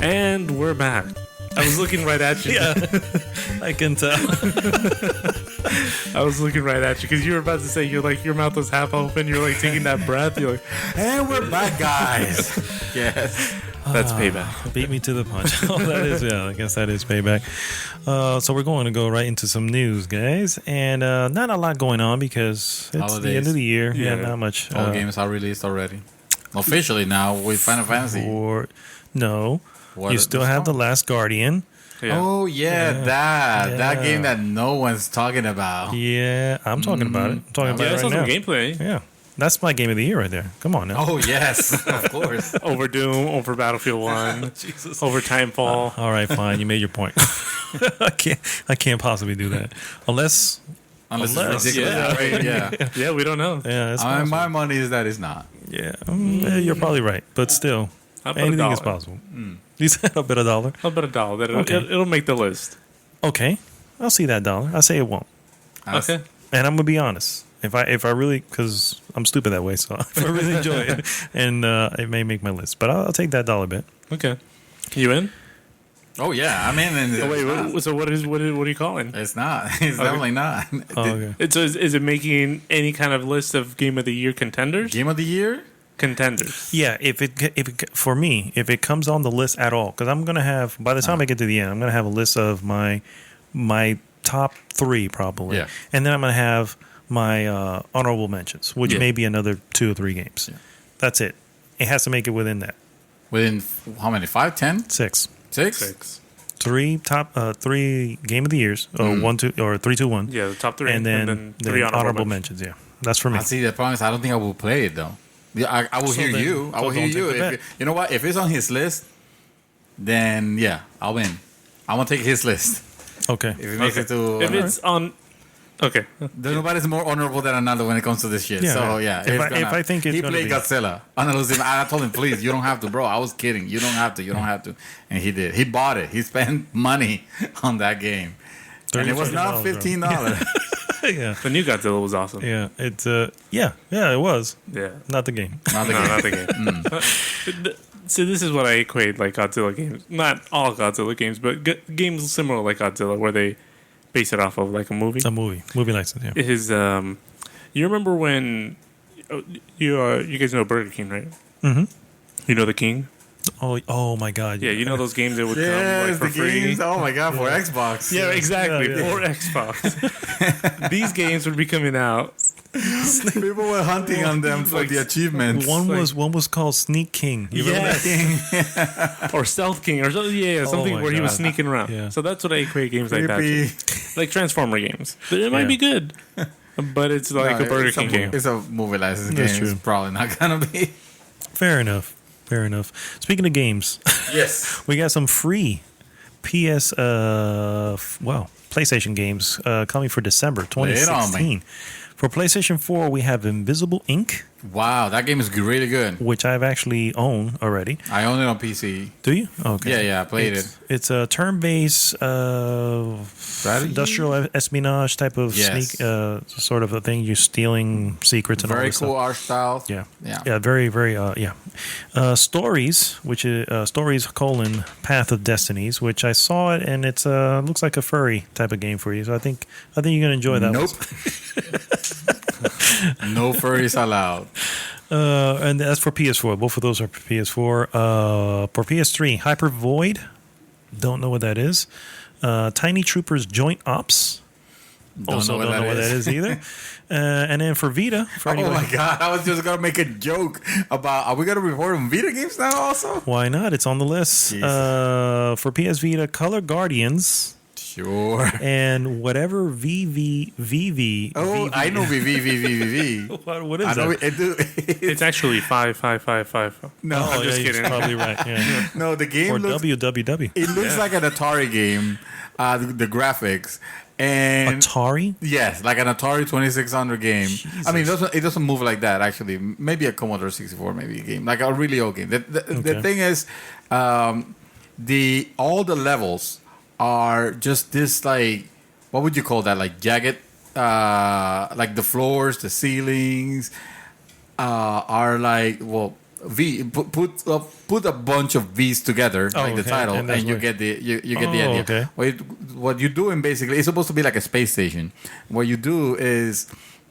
And we're back. I was looking right at you. Yeah, I can tell. I was looking right at you because you were about to say your mouth was half open. You're like taking that breath. You're like, And we're back, guys. Yes. that's payback. Beat me to the punch. Oh, that is, yeah, I guess that is payback. So we're going to go right into some news, guys. And not a lot going on because it's the Holidays. end of the year. Yeah, Yeah. not much. All games are released already. Officially now with Final Fantasy. Or, no, What you is still this have The called? Last Guardian. Yeah. Oh that Yeah. game that no one's talking about. Yeah, I'm talking about it. I'm talking Yeah, I about saw it some right now. gameplay Yeah, that's my game of the year right there. Come on now. Oh yes, of course. over Doom, over Battlefield 1, Jesus. over Timefall. All right, fine. You made your point. I can't possibly do that unless. Unless Unless, it's ridiculous. yeah. Yeah. Yeah, we don't know. Yeah, it's I mean, possible. my money is that it's not. Yeah, you're probably right, but still, How about anything is $1? possible. You said I'll bet $1. How about $1? Okay. It'll make the list. Okay, I'll see that dollar. I say it won't, Okay. and I'm gonna be honest. If I really, because I'm stupid that way, so if I really enjoy it, and it may make my list, but I'll take that dollar bet. Okay. You in? Oh yeah, I'm in. And Oh, wait, it's not. so what are you calling? It's not. It's definitely not. Oh, okay. It's is it making any kind of list of Game of the Year contenders? Game of the year? Contenders. Yeah, if it for me, if it comes on the list at all, because I'm gonna have by the time I get to the end, I'm gonna have a list of my top 3 probably, Yeah. and then I'm gonna have my honorable mentions, which Yeah. may be another 2 or 3 games. That's it. It has to make it within that Within how many? 5, 10, 6. 6? 6. 3 game of the years, or 1, 2, or 3, 2, 1, Yeah, the top 3. and then 3 honorable mentions. Yeah, that's for me. I see the problem is I don't think I will play it though. Yeah, I will So hear then- you. I so will hear don't take you. the bet. You know what? If it's on his list, then yeah, I'll win. I'm gonna take his list. Okay. If it makes it to, If it's on. Okay. there's nobody's more honorable than another when it comes to this shit. Yeah. So yeah, If I think it's he gonna played be- Godzilla. I told him, please, you don't have to, bro. I was kidding. You don't have to. You don't have to. And he did. He bought it. He spent money on that game, and it was not $30, $15. yeah, The new Godzilla was awesome. yeah. It's yeah, it was Yeah. not the game. Not the No, game. not the game. So this is what I equate like Godzilla games. Not all Godzilla games, but games similar like Godzilla, where they base it off of like a movie. A movie license. Yeah. It is you remember when you guys know Burger King, right? Mhm. You know the King. Oh my God. Yeah, you know those games that would come Yes, like, for the free. games. Oh my god, for Xbox. Yeah, exactly. Yeah, yeah. For Xbox. These games would be coming out. People were hunting on them for Like, the achievements. One was called Sneak King. You remember that? Or Stealth King or something. Yeah, something my where he was God. sneaking around. Yeah. So that's what I equate games like that Creepy. to. Like Transformer games. It might Yeah. be good. But it's like No, a Burger it's King game. It's a movie license That's game. true. It's probably not gonna be. Fair enough. Fair enough. Speaking of games, Yes. we got some free PlayStation games coming for December Lay it on 2016. For PlayStation 4, we have Invisible Ink, Wow, that game is really good. which I've actually owned already. I own it on PC. Do you? Okay. Yeah, I played it. It's a turn-based Strategy? industrial espionage type of Yes. sneak, sort of a thing. You're stealing secrets and all Very this cool stuff. art style. Yeah, very, very, yeah. Stories, which is Stories : Path of Destinies, which I saw it, and it's looks like a furry type of game for you. So I think you're gonna enjoy that. Nope. No furries allowed. And that's for PS4. Both of those are for PS4. For PS3, Hyper Void. Don't know what that is. Tiny Troopers Joint Ops. Don't know what that is either. And then for Vita, for Oh anyone, my god! I was just gonna make a joke about. Are we gonna report on Vita games now? Also, why not? It's on the list. Jesus. For PS Vita, Color Guardians sure. and whatever VV. Oh, I know VV. What is I know that? it. It's actually 5555. No, Oh, I'm just yeah, kidding. You're probably right. Yeah. no. The game Or looks. WWW. It looks like an Atari game. The graphics and Atari? yes, like an Atari 2600 game. I mean, it doesn't move like that. Actually, maybe a Commodore 64, maybe a game like a really old game. The thing is, all the levels are just this like, what would you call that? Like jagged, like the floors, the ceilings, are like put a bunch of V's together, like the okay. title, And and, that's you what- get the idea. okay. What you're doing basically, it's supposed to be like a space station. What you do is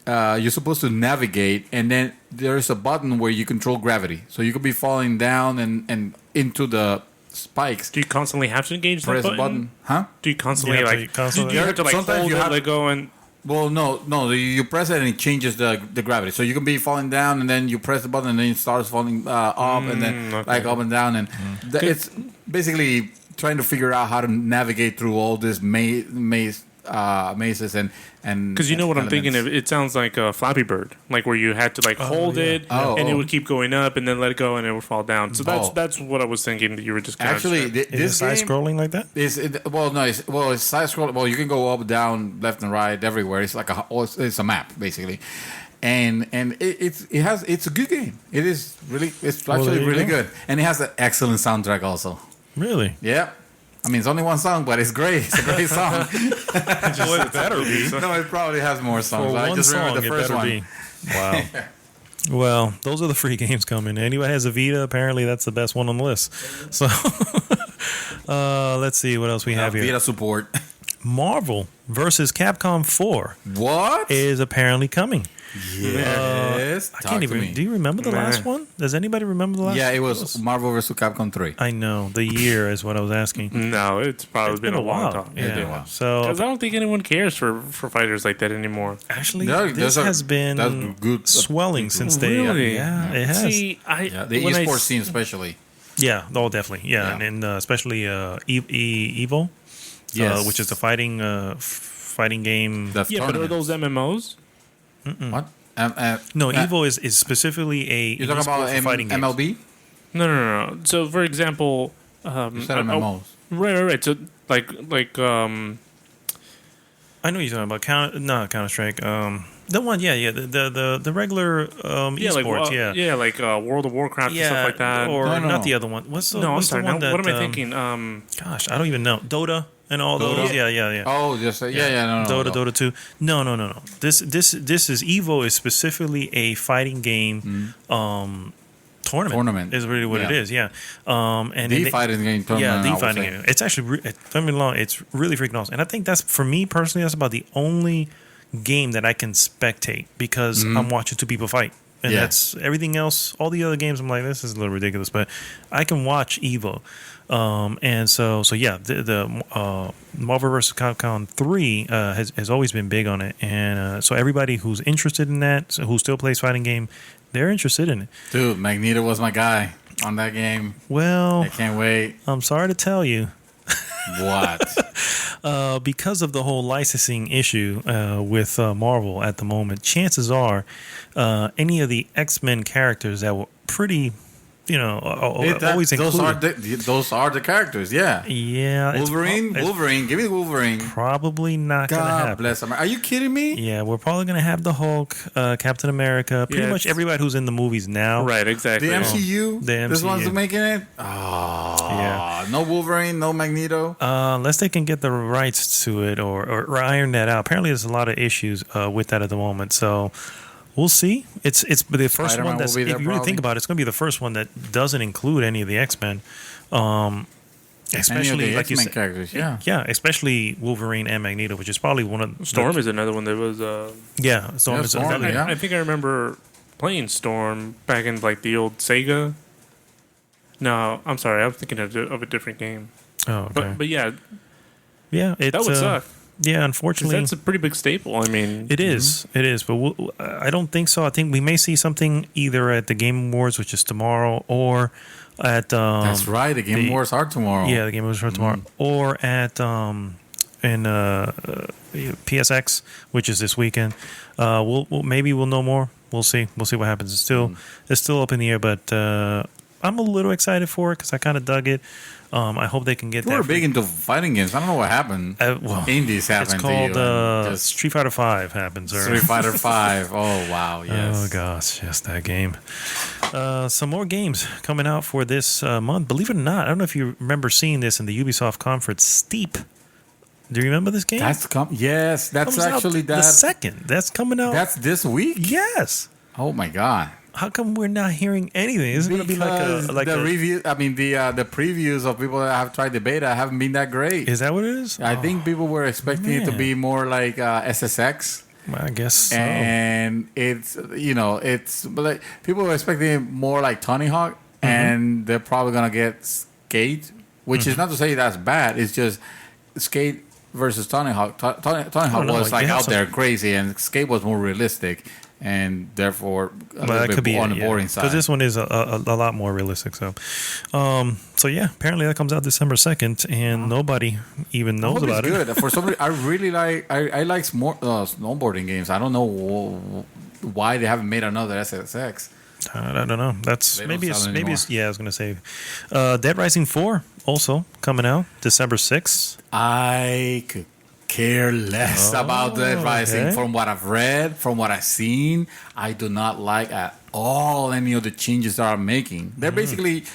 you're supposed to navigate, and then there's a button where you control gravity. So you could be falling down and into the spikes. Do you constantly have to engage that Press button? a button, huh? Do you constantly You have to like constantly- do you have to like Sometimes hold you it, have- let go, and Well, no. You press it and it changes the gravity. So you can be falling down, and then you press the button, and then it starts falling up, and then okay. like up and down, and it's basically trying to figure out how to navigate through all this mazes and because you know what I'm thinking of, elements. it sounds like a Flappy Bird, like where you had to like hold yeah. it, Oh, and it oh. would keep going up, and then let it go, and it would fall down. So that's what I was thinking. That you were just kind Actually, of Is it this side game scrolling like that? is it's side scrolling. Well, you can go up, down, left, and right everywhere. It's like it's a map basically. And it's a good game. It's there actually you really go. good, and it has an excellent soundtrack also. Really? Yeah. I mean, it's only one song, but it's great. It's a great song. Well, it better be. No, it probably has more For songs. I one just song, remember the it first better one. be. Wow. Well, those are the free games coming. Anybody has a Vita, apparently that's the best one on the list. So, let's see what else we have here. Vita support. Marvel versus Capcom 4 What? is apparently coming. Yes. I can't even. Do you remember the last one? Does anybody remember the last? Yeah, it was Marvel vs. Capcom 3. I know the year is what I was asking. no, it's probably been a long time. Yeah. been a while. So Because I don't think anyone cares for fighters like that anymore. actually, Yeah, this has been that's good. swelling since they. Really? Yeah, it has. See, Yeah, the when I esports s- scene especially. Yeah, oh, definitely. Yeah, Yeah. and especially Evo, Yes. which is a fighting game. The Yeah, but are tournaments. those MMOs? What? No, Evo is specifically a You're talking about esport for fighting games. MLB? No. So, for example, You said MMOs. right. So, like, I know you're talking about Counter Strike. The one, the regular esports, like World of Warcraft and stuff like that. or No, no. not the other one. What's the no, I'm what's sorry. the one Now, that, what am I thinking? Gosh, I don't even know. Dota and all Dota? those. Yeah. Oh, just no. Dota 2. No. This is Evo is specifically a fighting game tournament. Is really what it Yeah. is. Yeah. And The they- fighting game yeah, tournament. I the would fighting say. game. It's actually don't get me wrong, it's really freaking awesome. And I think that's for me personally, that's about the only game that I can spectate because I'm watching two people fight. and Yeah. that's everything else. All the other games, I'm like, this is a little ridiculous, but I can watch Evo. And so yeah, the Marvel vs. Capcom 3 has always been big on it, and so everybody who's interested in that, so who still plays fighting game, they're interested in it. Dude, Magneto was my guy on that game. Well, I can't wait. I'm sorry to tell you, What? because of the whole licensing issue with Marvel at the moment, chances are any of the X-Men characters that were pretty, always included. Those are the characters. Yeah. Yeah, it's Wolverine. Give me Wolverine. probably not going to God happen. bless him. Are you kidding me? Yeah, we're probably going to have the Hulk, Captain America, pretty Yeah, much it's- everybody who's in the movies now. Right, The exactly. MCU. The This one's MCU. making it. Oh, Yeah. No Wolverine. No Magneto. Unless they can get the rights to it or iron that out. Apparently, there's a lot of issues with that at the moment. So we'll see. It's the first Spider-Man one that's, will be if there you really probably. think about it, it's going to be the first one that doesn't include any of the X-Men. Especially, Any of the like you X-Men said, characters. Yeah. yeah, especially Wolverine and Magneto, which is probably one of Storm is another one that was. Yeah, Storm Yeah, is Storm, another. yeah. I think I remember playing Storm back in like the old Sega. No, I'm sorry, I'm thinking of a different game. Oh, okay. But yeah, Yeah, it's, that would suck. Yeah, 'Cause unfortunately, that's a pretty big staple. I mean, it is. It is. But I don't think so. I think we may see something either at the Game Awards, which is tomorrow, or at That's right. The Game Wars are tomorrow. yeah, the Game Awards are tomorrow, or at in PSX, which is this weekend. Maybe we'll know more. We'll see. We'll see what happens. It's still up in the air, but I'm a little excited for it because I kind of dug it. I hope they can get You that. were big into fighting games. I don't know what happened. Well, Indies happened it's called to you. and just Street Fighter V happens. Or, Street Fighter 5. Oh, wow. Yes. Oh gosh, yes, that game. Some more games coming out for this month. Believe it or not, I don't know if you remember seeing this in the Ubisoft conference. Steep. Do you remember this game? Yes, that's Comes out actually the that. second. That's coming out. That's this week? Yes. Oh, my God. How come we're not hearing anything? Is it going to be like the a review, I mean, the previews of people that have tried the beta haven't been that great. Is that what it is? I think people were expecting it to man. be more like SSX. I guess so. And it's but like people were expecting it more like Tony Hawk, and they're probably gonna get Skate, which is not to say that's bad. It's just Skate versus Tony Hawk. Tony Hawk know, was like, like they have out there crazy, and Skate was more realistic, and therefore a But that little could bit be on the boring side. because this one is a lot more realistic. So, so yeah, apparently that comes out December 2nd, and nobody even I knows hope about it's it. good. For some reason, I really like I like snowboarding games. I don't know why they haven't made another SSX. I don't know. That's They don't maybe sell it's yeah. I was gonna say, Dead Rising 4 also coming out December 6th. I could care less about Dead Rising. okay. From what I've read, from what I've seen, I do not like at all any of the changes that are making. They're basically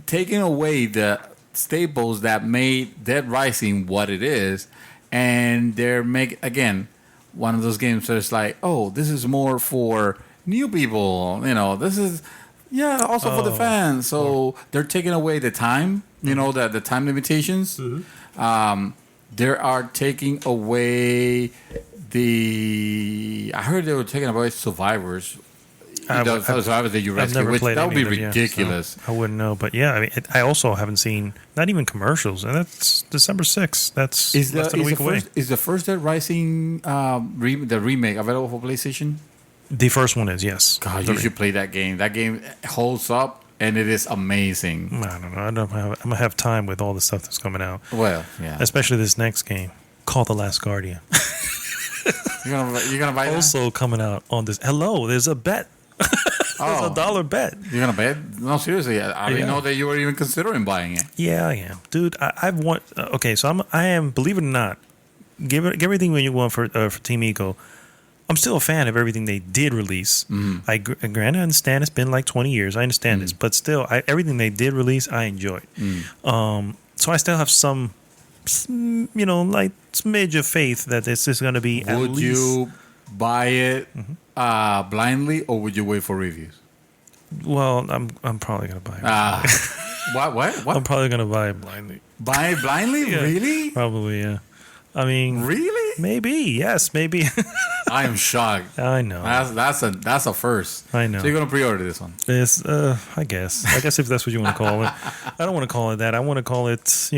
taking away the staples that made Dead Rising what it is, and they're making again one of those games that's like, oh, this is more for new people. This is also for the fans. So they're taking away the time. The time limitations. They are taking away I heard they were taking away survivors. Survivors that you I've rescue, never which played that would any be of them, yeah, ridiculous. so I wouldn't know, but yeah, I mean, I also haven't seen not even commercials, and that's December 6th. That's less than a week away. Is the first Dead Rising the remake available for PlayStation? The first one is, yes. God, you should play that game. That game holds up, and it is amazing. I don't know. I'm gonna have time with all the stuff that's coming out, Well, yeah. especially this next game called The Last Guardian. You're gonna buy that? Also coming out on this. Hello, there's a bet. There's a $1 bet. You're gonna bet? No, seriously. I didn't Yeah. know that you were even considering buying it. Yeah, I am, dude. I've won. Okay, so I am. Believe it or not, give everything when you want for Team Eco. I'm still a fan of everything they did release. I granted, I understand it's been like 20 years. I understand this, but still, everything they did release, I enjoyed. So I still have some, like smidge of faith that this is going to be. At Would least, you buy it blindly, or would you wait for reviews? Well, I'm probably going to buy it. What? I'm probably going to buy it blindly. Buy it blindly? Yeah. Really? Probably, yeah. I mean, Really? maybe. Yes, maybe. I am shocked. I know. That's a first. I know. So you're gonna pre-order this one? It's, I guess if that's what you want to call it. I don't want to call it that. I want to call it,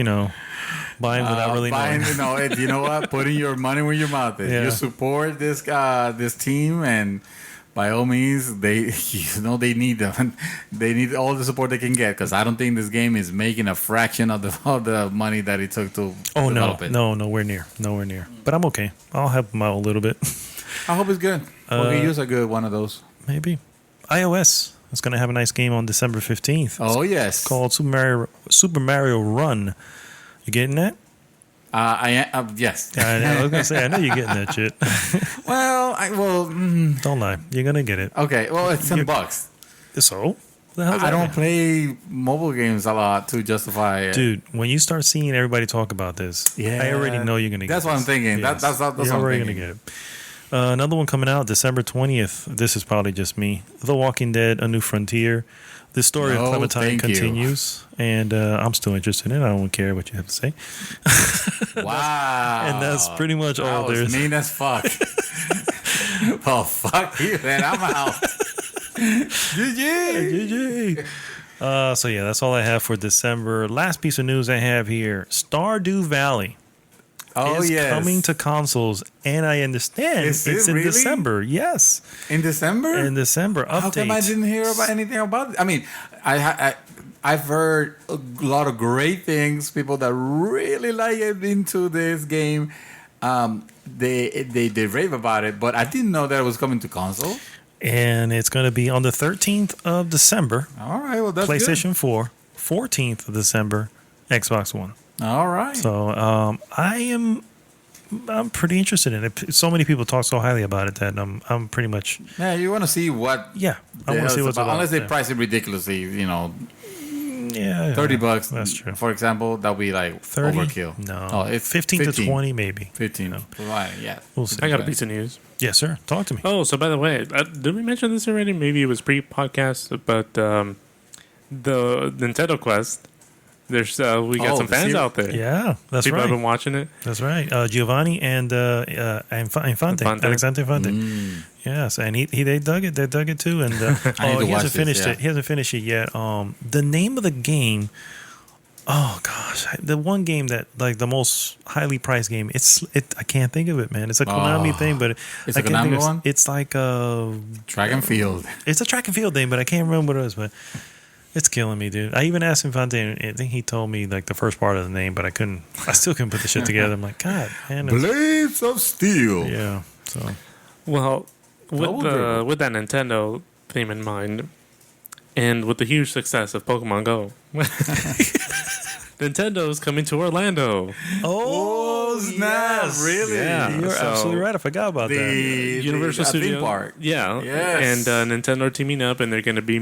buying without really Buying, knowing. you know what? Putting your money where your mouth is. Yeah. You support this team, and by all means, they they need them. They need all the support they can get, because I don't think this game is making a fraction of the money that it took to Oh, develop it. no, nowhere near. But I'm okay. I'll help them out a little bit. I hope it's good. We'll use a good one of those. Maybe. iOS is going to have a nice game on December 15th. Oh yes, It's called Super Mario Run. You getting that? yes. I was going to say, I know you're getting that shit. Don't lie. You're going to get it. Okay. Well, it's $10. So? The hell's I that don't mean? play mobile games a lot to justify it. Dude, when you start seeing everybody talk about this, Yeah. I already know you're going to get it. That's what I'm thinking. That's what You're I'm already thinking. going to get it. Another one coming out December 20th. This is probably just me. The Walking Dead: A New Frontier. The story No, of Clementine thank you. continues, and I'm still interested in it. I don't care what you have to say. Wow. And that's pretty much That all was there's. mean as fuck. Well, fuck you, then. I'm out. GG. GG. So yeah, that's all I have for December. Last piece of news I have here: Stardew Valley Oh, is yes. coming to consoles, and I understand Is it it's in really? December. Yes, In December? in December. How come I Update. didn't hear about anything about it? I mean, I've heard a lot of great things. People that really like it into this game, they rave about it. But I didn't know that it was coming to console. And it's going to be on the 13th of December, All right, well that's PlayStation 4, 14th of December, Xbox One. good. All right. So I'm pretty interested in it. So many people talk so highly about it that I'm pretty much Yeah, you want to see what? yeah. I the want to hell see it's what's about. about. Unless they yeah. price it ridiculously, Yeah, $30. That's true. For example, that'll be like 30? overkill. No, Oh, it's 15 to 20 maybe. 15. No. Right, yeah. We'll see. I got a piece of news. Yes, sir. Talk to me. Oh, so by the way, did we mention this already? Maybe it was pre-podcast, but the Nintendo Quest. There's we got Oh, some the fans series? out there. Yeah, that's People have right. been watching it. That's right. Giovanni and Infante, Infante. Alexander Infante. Yes, and they dug it. They dug it too. And I need to he watch hasn't this, finished yeah. it. He hasn't finished it yet. The name of the game. Oh gosh, the one game that like the most highly priced game. I can't think of it, man. It's a Konami thing, but It's I a can't think Konami of one? It's like Track and field. it's a track and field thing, but I can't remember what it was. But it's killing me, dude. I even asked Infante, and I think he told me like the first part of the name, but I still couldn't put the shit together. I'm like, God, man. Blades of Steel. Yeah. So Well, Double dribble. with that Nintendo theme in mind, and with the huge success of Pokemon Go, Nintendo is coming to Orlando. Oh, snap. Really? Yeah. You're So- absolutely right. I forgot about that. Universal theme Studios park. Yeah. Yes. And Nintendo are teaming up, and they're going to be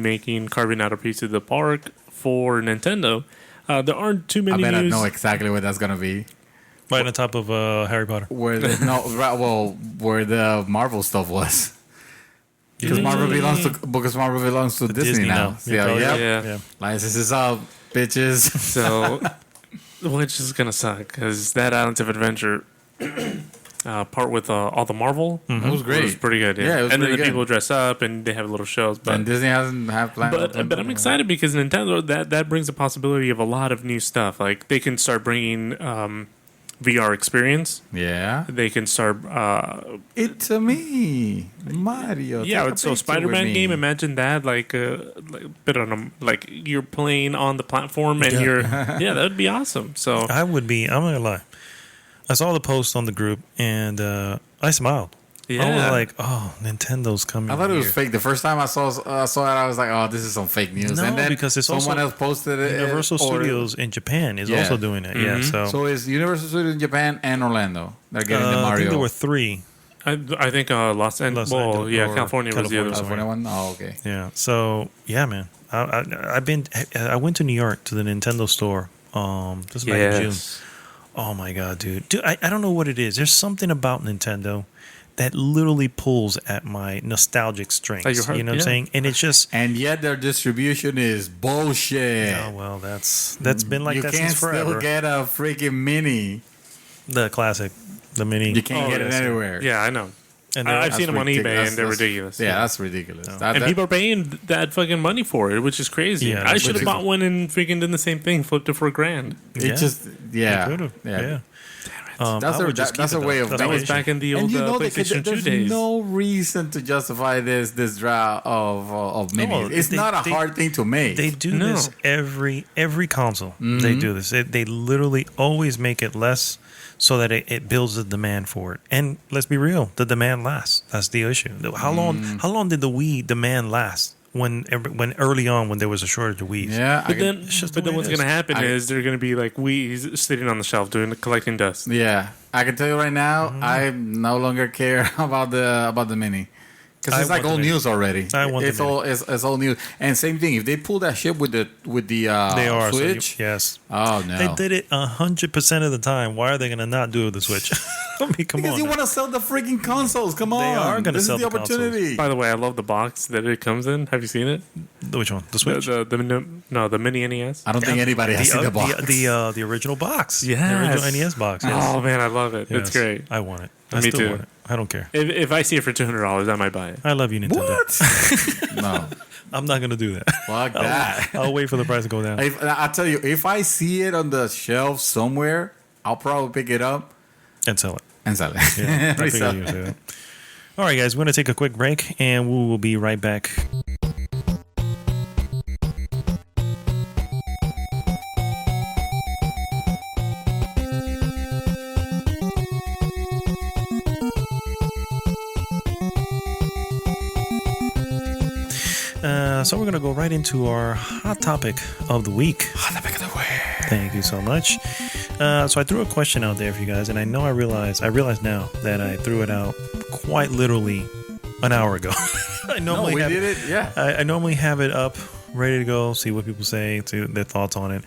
carving out a piece of the park for Nintendo. There aren't too I many bet I news. know exactly what that's gonna be. Right on top of Harry Potter. Where where the Marvel stuff was. Because Marvel belongs to Disney, Disney now. now. See, Yeah, probably yep. right. Yeah. Yeah. License is up, bitches. So, which is gonna suck because that Islands of Adventure part with all the Marvel It was great. was pretty good. Yeah, Yeah, it was and then pretty the good. people dress up and they have little shows. But And Disney hasn't have plans. but I'm excited because Nintendo that brings the possibility of a lot of new stuff. Like they can start bringing VR experience. Yeah. They can start. It's a me, Mario. Yeah, Take a so picture Spider-Man with game. me. Imagine that, like a bit on a like you're playing on the platform and you're that would be awesome. So I'm not gonna lie. I saw the post on the group and I smiled. I was yeah, like, "Oh, Nintendo's coming." I thought it was here. fake. The first time I saw it, I was like, "Oh, this is some fake news." No, and then because it's someone also else posted it. Universal or- Studios in Japan is Yeah. also doing it. Yeah, so, So it's Universal Studios in Japan and Orlando. They're getting the I Mario. think there were 3. I think Los Angeles. Los Well, Angeles yeah, or California was the other California one. California one. Oh, okay. Yeah. So yeah, man. I went to New York to the Nintendo store. This was back in June. Yes. Oh my god, dude. I don't know what it is. There's something about Nintendo that literally pulls at my nostalgic strings. At your heart, You know what I'm yeah. saying? And it's just And yet their distribution is bullshit. oh well, that's been like you that can't since forever. still get a freaking mini. The classic, the mini. You can't Oh, get it yes. anywhere. Yeah, I know. And they're- I've seen them on eBay, ridiculous. and they're ridiculous. Yeah, that's ridiculous. Oh. That- And that- people are paying that fucking money for it, which is crazy. Yeah, I that's should have ridiculous. bought one and freaking done the same thing, flipped it for $1,000. it Yeah. just They could've, yeah. That's I a- would just that's keep a it, way though. of- That's That my was issue. back in the and old you know PlayStation 2 there's days. no reason to justify this drought of minis. No, it's not a hard thing to make. They do No. this every console. Mm-hmm. They do this. They literally always make it less so that it builds the demand for it. And let's be real, the demand lasts. That's the issue. How Mm. long did the Wii demand last when early on when there was a shortage of Wii's? yeah, I But can- then, it's just the but then way what's it going to is. happen is they're going to be like Wii's sitting on the shelf doing collecting dust. yeah, I can tell you right now, Mm-hmm. I no longer care about the mini. Because I it's like want the old Mini. news already. I want the it's Mini. all it's old news. And same thing, if they pull that shit with the They are. So Switch, yes. oh no, They did it 100% of the time. Why are they going to not do it with the Switch? I mean, come because on. you now. want to sell the freaking consoles. Come on, They are gonna this sell is the the consoles. opportunity. By the way, I love the box that it comes in. Have you seen it? Which one? The Switch? The mini NES. I don't think anybody has seen the box. The original box. Yes. The original NES box. Yes. Oh man, I love it. It's Yes. great. I want it. I Me still too. want it. I don't care. If I see it for $200, I might buy it. I love you, Nintendo. What? No, I'm not going to do that. fuck that. I'll wait for the price to go down. I tell you, if I see it on the shelf somewhere, I'll probably pick it up And sell it. and sell it. Yeah, I figured Resell you would it. say that. All right, guys, we're going to take a quick break, and we will be right back. So we're going to go right into our hot topic of the week. Thank you so much. So I threw a question out there for you guys, and I realize now that I threw it out quite literally an hour ago. I No, normally we have did it. Yeah. I normally have it up, ready to go, see what people say, see their thoughts on it.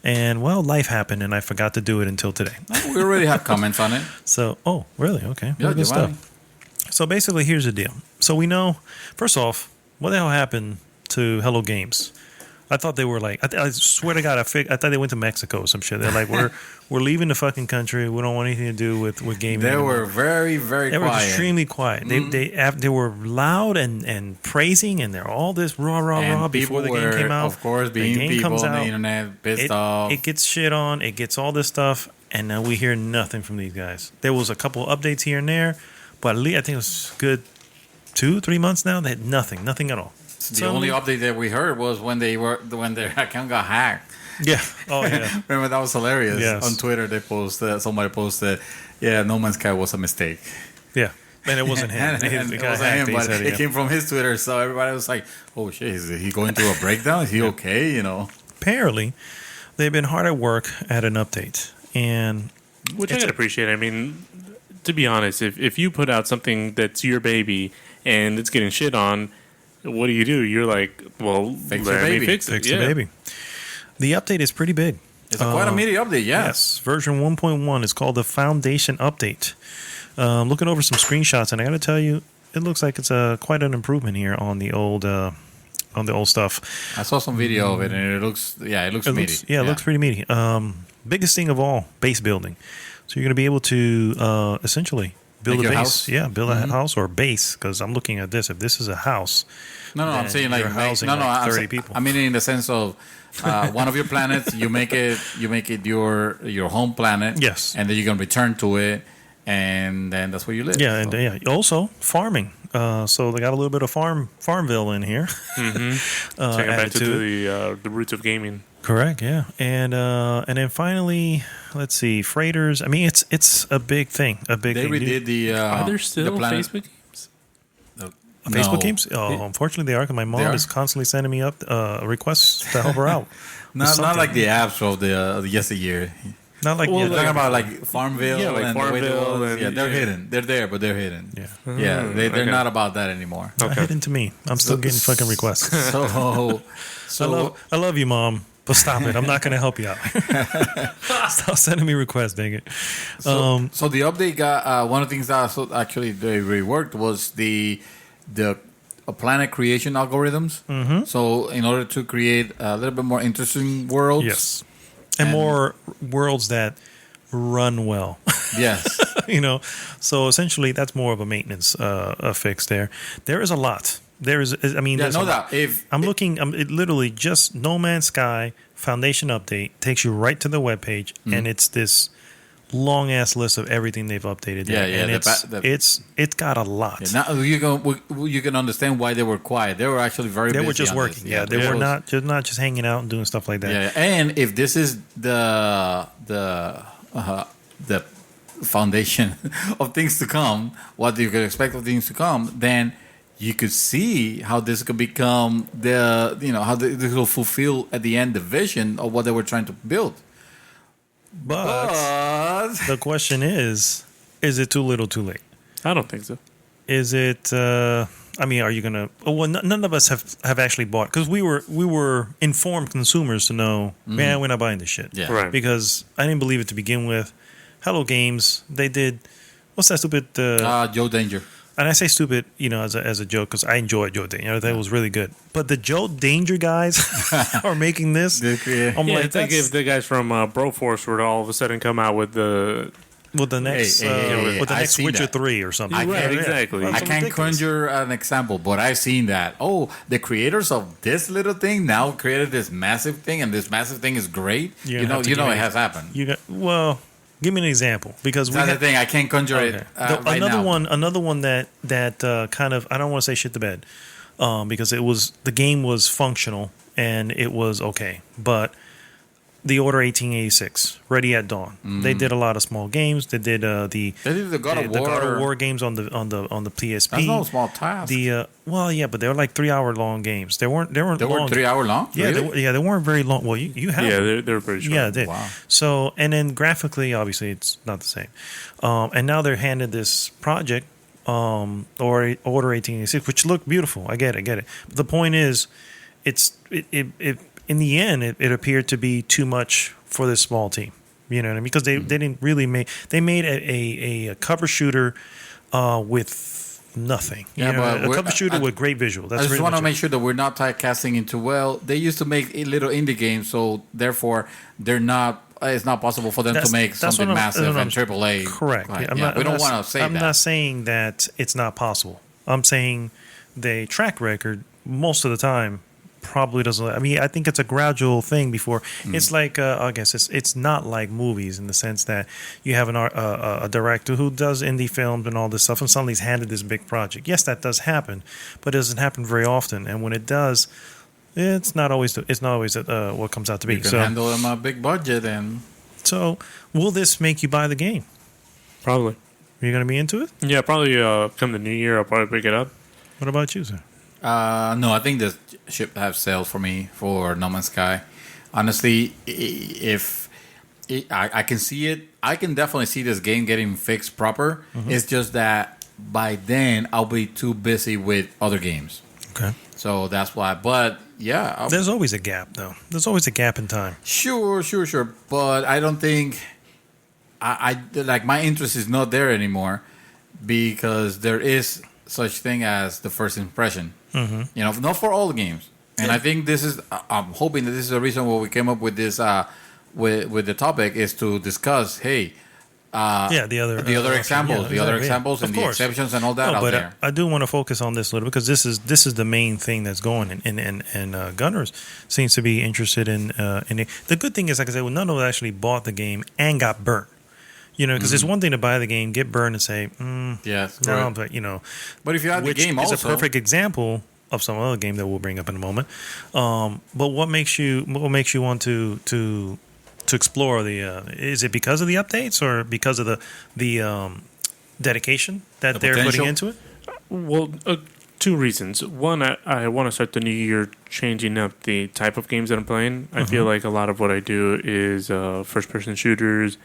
And well, life happened, and I forgot to do it until today. We already have comments on it. So, oh, really? Okay, Yeah, well, good Giovanni. stuff. So basically, here's the deal. So we know, first off, what the hell happened to Hello Games? I thought they were like, I swear to God, I thought they went to Mexico or some shit. They're like, we're leaving the fucking country. We don't want anything to do with gaming. They anymore." were very, very They were quiet. extremely quiet. They were loud and praising, and they're all this rah and before the people game were, came out. of course, The being game people comes on the out, internet, pissed off. it gets shit on. It gets all this stuff, and now we hear nothing from these guys. There was a couple updates here and there, but at least I think it was good 2-3 months now. They had nothing at all. The only update that we heard was when their account got hacked. Yeah. Oh yeah. Remember that was hilarious. Yes. On Twitter, somebody posted, "Yeah, No Man's Sky was a mistake." Yeah. And it wasn't him. And The it guy wasn't hacked him, it, but he said, it yeah. came from his Twitter. So everybody was like, "Oh shit, is he going through a breakdown? Is he okay?" You know. Apparently, they've been hard at work at an update, and Which I It's can appreciate. I mean, to be honest, if you put out something that's your baby and it's getting shit on, what do? You're like, well, Fix your let me baby. fix it. fix Yeah. the baby. The update is pretty big. It's quite a meaty update. Yeah. Yes, version 1.1 is called the Foundation Update. Looking over some screenshots, and I got to tell you, it looks like it's quite an improvement here on the old stuff. I saw some video of it, and it looks meaty. It looks pretty meaty. Biggest thing of all, base building. So you're going to be able to essentially build Make a your base. house? Yeah, build a house or base. Because I'm looking at this. If this is a house, No, I'm then saying like you're housing like I'm 30 saying- people. I mean, in the sense of one of your planets, you make it your home planet. Yes. and then you're gonna return to it, and then that's where you live. yeah, and So- also farming. So they got a little bit of Farmville in here. Taking it back added to to the roots of gaming. Correct, yeah, and then finally, let's see, freighters. I mean, it's a big thing. A big They thing. redid the. Are there still the planet, Facebook games? Facebook No. games? Oh, unfortunately, they are. 'Cause my They mom are? is constantly sending me up requests to help her out. Not something. like the apps of the yesteryear. Not like Well, You're yeah, talking about like Farmville, Yeah, like and the way they Farmville was. and- Yeah, they're yeah. hidden. They're there, but they're hidden. yeah. Yeah, they're okay. not about that anymore. Not hidden to me. I'm still getting fucking requests. So I love you, mom. But stop it. I'm not going to help you out. Stop sending me requests, dang it. So the update got one of the things that actually they reworked was the planet creation algorithms. Mm-hmm. So in order to create a little bit more interesting worlds, Yes. And more worlds that run well. Yes. So essentially that's more of a maintenance fix there. There is a lot. There is, I mean, Yeah, there's no a lot. doubt. If It literally just No Man's Sky Foundation update takes you right to the webpage, and it's this long ass list of everything they've updated there. Yeah, and the it's got a lot. now you can understand why they were quiet. They were actually very They busy were just on working. this. Yeah, they were not just hanging out and doing stuff like that. Yeah, and if this is the foundation of things to come, what you could expect of things to come, then you could see how this could become how this will fulfill at the end the vision of what they were trying to build. But the question is it too little, too late? I don't think so. Is it? I mean, are you gonna? Oh, well, none of us have actually bought because we were informed consumers to know, man, we're not buying this shit. Yeah. Right. Because I didn't believe it to begin with. Hello Games, they did. What's that stupid? Joe Danger. And I say stupid, as a joke because I enjoyed Joe Danger. That was really good. But the Joe Danger guys are making this. Yeah. I'm Yeah, like, it's like if the guys from Broforce were to all of a sudden come out with the with the next I've next seen Witcher that. 3 or something. Right, exactly. That's I can't ridiculous. conjure an example, but I've seen that. Oh, the creators of this little thing now created this massive thing, and this massive thing is great. You're You gonna know, have to you give know me- it has happened. Give me an example because That's the thing. I can't conjure it right another now. another one that kind of I don't want to say shit the bed, because the game was functional and it was okay, but the Order 1886, Ready at Dawn, they did a lot of small games. They did They did the God of War. God of War games on the PSP. That's no small task. But they were like 3 hour long games. They weren't They were long. 3 hour long. Yeah, Really? they weren't very long. Well, you have them. yeah, they're pretty short. Yeah, they did. Wow. So, and then graphically, obviously, it's not the same. And now they're handed this project, or Order 1886, which looked beautiful. I get it. But the point is, it in the end, it appeared to be too much for this small team. You know what I mean? Because they didn't really they made a cover shooter with nothing. Yeah, but a cover shooter with great visual. That's I just really want to much make sure that we're not typecasting into, they used to make little indie games, so therefore they're not. It's not possible for them to make something massive and AAA. Correct. Right. I'm Yeah, not, we I'm don't not- want to say I'm that. not saying that it's not possible. I'm saying the track record most of the time probably doesn't. I mean, I think it's a gradual thing before. It's like I guess it's not like movies in the sense that you have a director who does indie films and all this stuff, and suddenly he's handed this big project. Yes, that does happen, but it doesn't happen very often. And when it does, it's not always what comes out to be. You can handle them a big budget, and So will this make you buy the game? Probably. Are you going to be into it? Yeah, probably come the new year, I'll probably pick it up. What about you, sir? no, I think the ship have sailed for me for No Man's Sky. Honestly, I can see it, I can definitely see this game getting fixed proper. It's just that by then I'll be too busy with other games. Okay. So that's why. But yeah, There's always a gap, though. There's always a gap in time. sure. But I don't think I like my interest is not there anymore because there is such thing as the first impression. You know, not for all the games. And I think this is. I'm hoping that this is the reason why we came up with this. With the topic is to discuss. Hey, The other examples, Of and the course. exceptions and all that No, out but there. I do want to focus on this a little because this is the main thing that's going, and Gunners seems to be interested in it. The good thing is, like I said, well, none of us actually bought the game and got burnt. You know, because it's one thing to buy the game, get burned, and say, Yes, no, correct. but But if you had the which game is also, a perfect example of some other game that we'll bring up in a moment. But what makes you want to explore the? Is it because of the updates or because of the dedication that The they're potential? putting into it? Well, two reasons. One, I want to start the new year changing up the type of games that I'm playing. I feel like a lot of what I do is first-person shooters,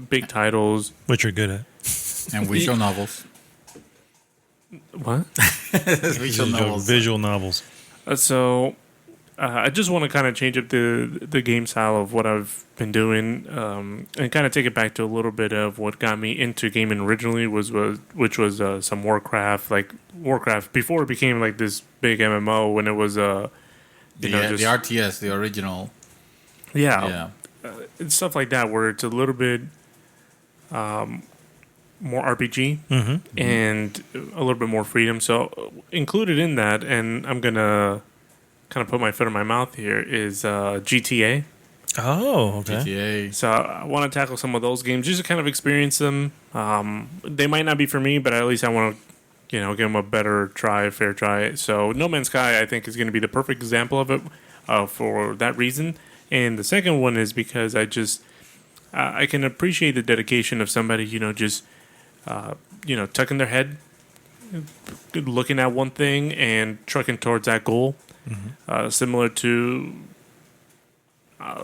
big titles. Which you're good at. and visual novels. What? Visual novels. So I just want to kind of change up the game style of what I've been doing, and kind of take it back to a little bit of what got me into gaming originally, which was some Warcraft, like Warcraft before it became like this big MMO when it was The RTS, the original. yeah. Yeah. it's stuff like that where it's a little bit more RPG and a little bit more freedom. So included in that, and I'm gonna kind of put my foot in my mouth here, is GTA. Oh, okay. GTA. So I want to tackle some of those games just to kind of experience them. They might not be for me, but at least I want to, give them a better try, a fair try. So No Man's Sky, I think, is going to be the perfect example of it for that reason. And the second one is because I can appreciate the dedication of somebody, just tucking their head, looking at one thing and trucking towards that goal. Similar to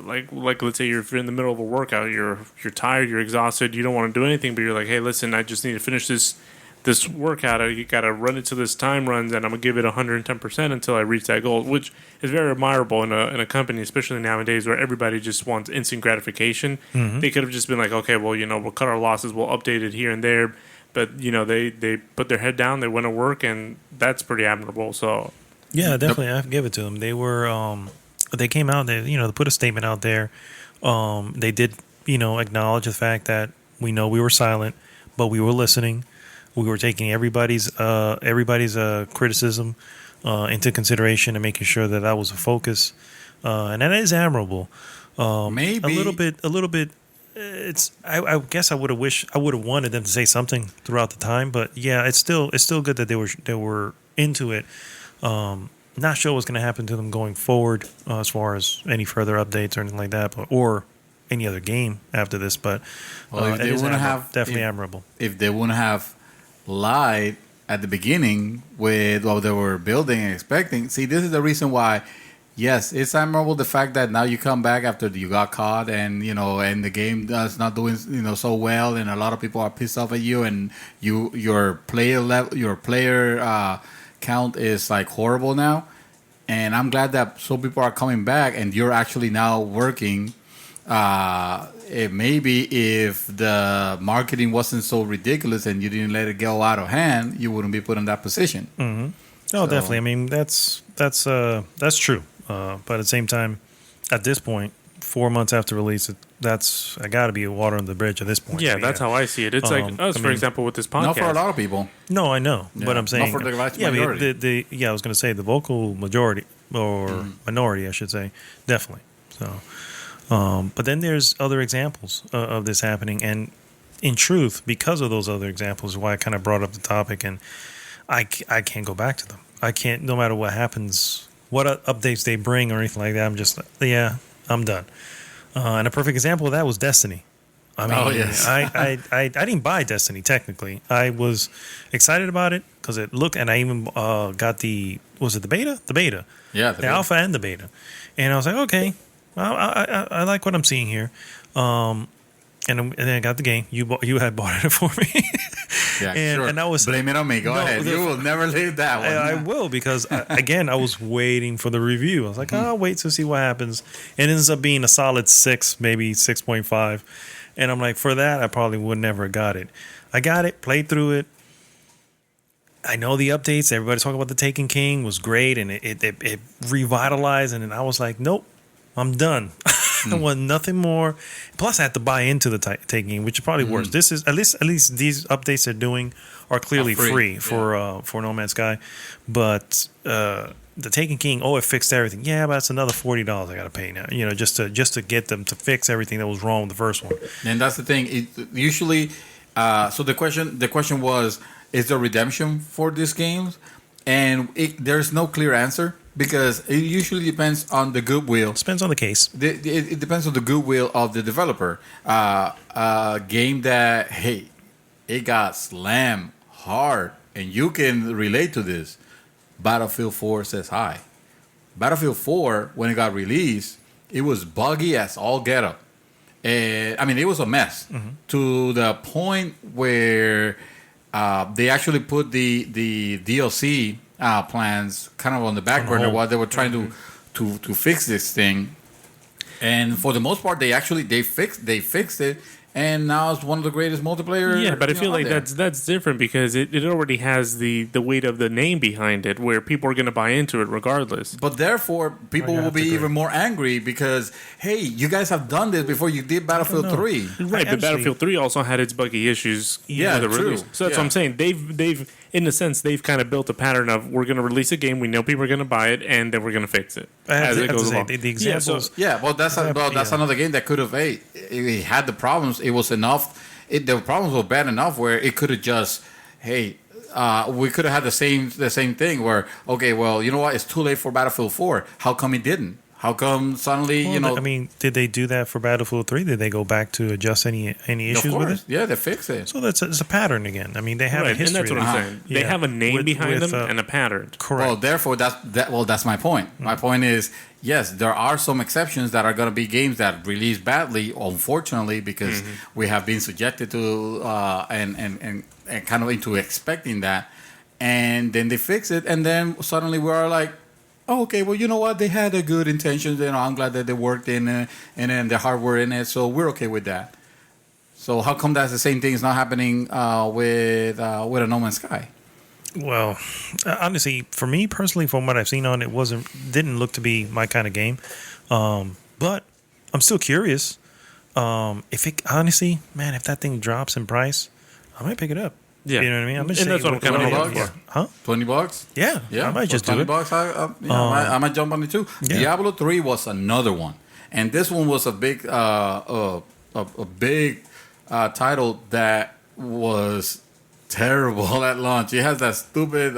like let's say you're in the middle of a workout, you're tired, you're exhausted, you don't want to do anything, but you're like, hey, listen, I just need to finish this workout. You got to run it to this time runs, and I'm gonna give it 110% until I reach that goal, which is very admirable in a company, especially nowadays where everybody just wants instant gratification. They could have just been like, okay, well, we'll cut our losses, we'll update it here and there, but they put their head down, they went to work, and that's pretty admirable. So Yeah, definitely. I have to give it to them. They were, they came out. They put a statement out there. They did, acknowledge the fact that we know we were silent, but we were listening. We were taking everybody's criticism into consideration and making sure that was a focus, and that is admirable. Maybe a little bit. It's. I guess I would have wanted them to say something throughout the time, but yeah, it's still good that they were into it. Not sure what's going to happen to them going forward as far as any further updates or anything like that, or any other game after this. But if they wouldn't have definitely admirable. If they wouldn't have lied at the beginning with what they were building and expecting, see, this is the reason why. Yes, it's admirable the fact that now you come back after you got caught, and and the game does not doing so well, and a lot of people are pissed off at you, and your player count is like horrible now. And I'm glad that some people are coming back, and you're actually now working. Maybe if the marketing wasn't so ridiculous and you didn't let it go out of hand, you wouldn't be put in that position. Oh, definitely. I mean, that's true. But at the same time, at this point, 4 months after release, I got to be water on the bridge at this point. Yeah, that's how I see it. It's like us, for example, with this podcast. Not for a lot of people. No, I know, Yeah. but I'm saying Not for the vast majority. I was going to say the vocal majority or minority, I should say, definitely. So, but then there's other examples of this happening, and in truth, because of those other examples, is why I kind of brought up the topic, and I can't go back to them. I can't, no matter what happens, what updates they bring or anything like that. I'm just I'm done. And a perfect example of that was Destiny. I mean, Oh, yes. I didn't buy Destiny technically. I was excited about it because it looked, and I even got was it the beta? The beta. Yeah, The alpha and the beta. And I was like, okay, well, I like what I'm seeing here. And then I got the game. You had bought it for me. Yeah, and, sure. And I was blame it on me. Go ahead. You will never leave that one. I will because again I was waiting for the review. I was like, I'll wait to see what happens. It ends up being a solid 6, maybe 6.5. And I'm like, for that I probably would never have got it. I got it, played through it. I know the updates. Everybody's talking about the Taken King was great, and it revitalized. And then I was like, nope, I'm done. I want nothing more. Plus, I had to buy into the Taken King, which is probably worse. This is at least these updates they're doing are clearly free for No Man's Sky. But the Taken King, it fixed everything. Yeah, but that's another $40 I got to pay now. Just to get them to fix everything that was wrong with the first one. And that's the thing. Usually, so the question was, is there redemption for these games? And there's no clear answer because it usually depends on the goodwill. Depends on the case. It depends on the goodwill of the developer. A game that, hey, it got slammed hard, and you can relate to this. Battlefield 4 says hi. Battlefield 4, when it got released, it was buggy as all get up. I mean, it was a mess to the point where they actually put the DLC plans kind of on the back burner while they were trying to fix this thing. And for the most part, they fixed it, and now it's one of the greatest multiplayer. Yeah, but I feel out like there. that's different because it already has the weight of the name behind it, where people are going to buy into it regardless. But therefore, people Yeah, will be that's even more angry because, hey, you guys have done this before you did Battlefield know. 3. Right, but Actually- Battlefield 3 also had its buggy issues. Yeah, with the true. release. So that's Yeah. what I'm saying. They've in a sense they've kind of built a pattern of we're going to release a game, we know people are going to buy it, and then we're going to fix it I have as to- it have to goes say, along. the Yeah, so- examples. Yeah, well, that's Yeah. another game that could have. Hey, it had the problems. It was enough. The problems were bad enough where it could have just, hey, we could have had the same thing where, okay, well, you know what? It's too late for Battlefield 4. How come it didn't? How come suddenly, Well, you know? I mean, did they do that for Battlefield 3? Did they go back to adjust any of issues with course, it? yeah, they fixed it. So it's a pattern again. I mean, they have a right, and history. that's what of I'm it. saying. They Yeah. have a name behind with, them and a pattern. Correct. Well, therefore, that's my point. My point is, yes, there are some exceptions that are going to be games that release badly, unfortunately, because we have been subjected to and kind of into expecting that, and then they fix it, and then suddenly we are like, oh, okay, well, you know what? They had a good intentions. You know, I'm glad that they worked in and then the hardware in it, so we're okay with that. So how come that's the same thing is not happening with a No Man's Sky? Well, honestly, for me personally, from what I've seen on it, didn't look to be my kind of game. But I'm still curious. If it honestly, man, if that thing drops in price, I might pick it up. Yeah. You know what I mean? I'm And just that's what I'm saying, kinda looking for. Huh? $20? Yeah, Yeah, I might just for do it. $20. I might jump on it too. Yeah. Diablo 3 was another one, and this one was a big, a big title that was terrible at launch. It has that stupid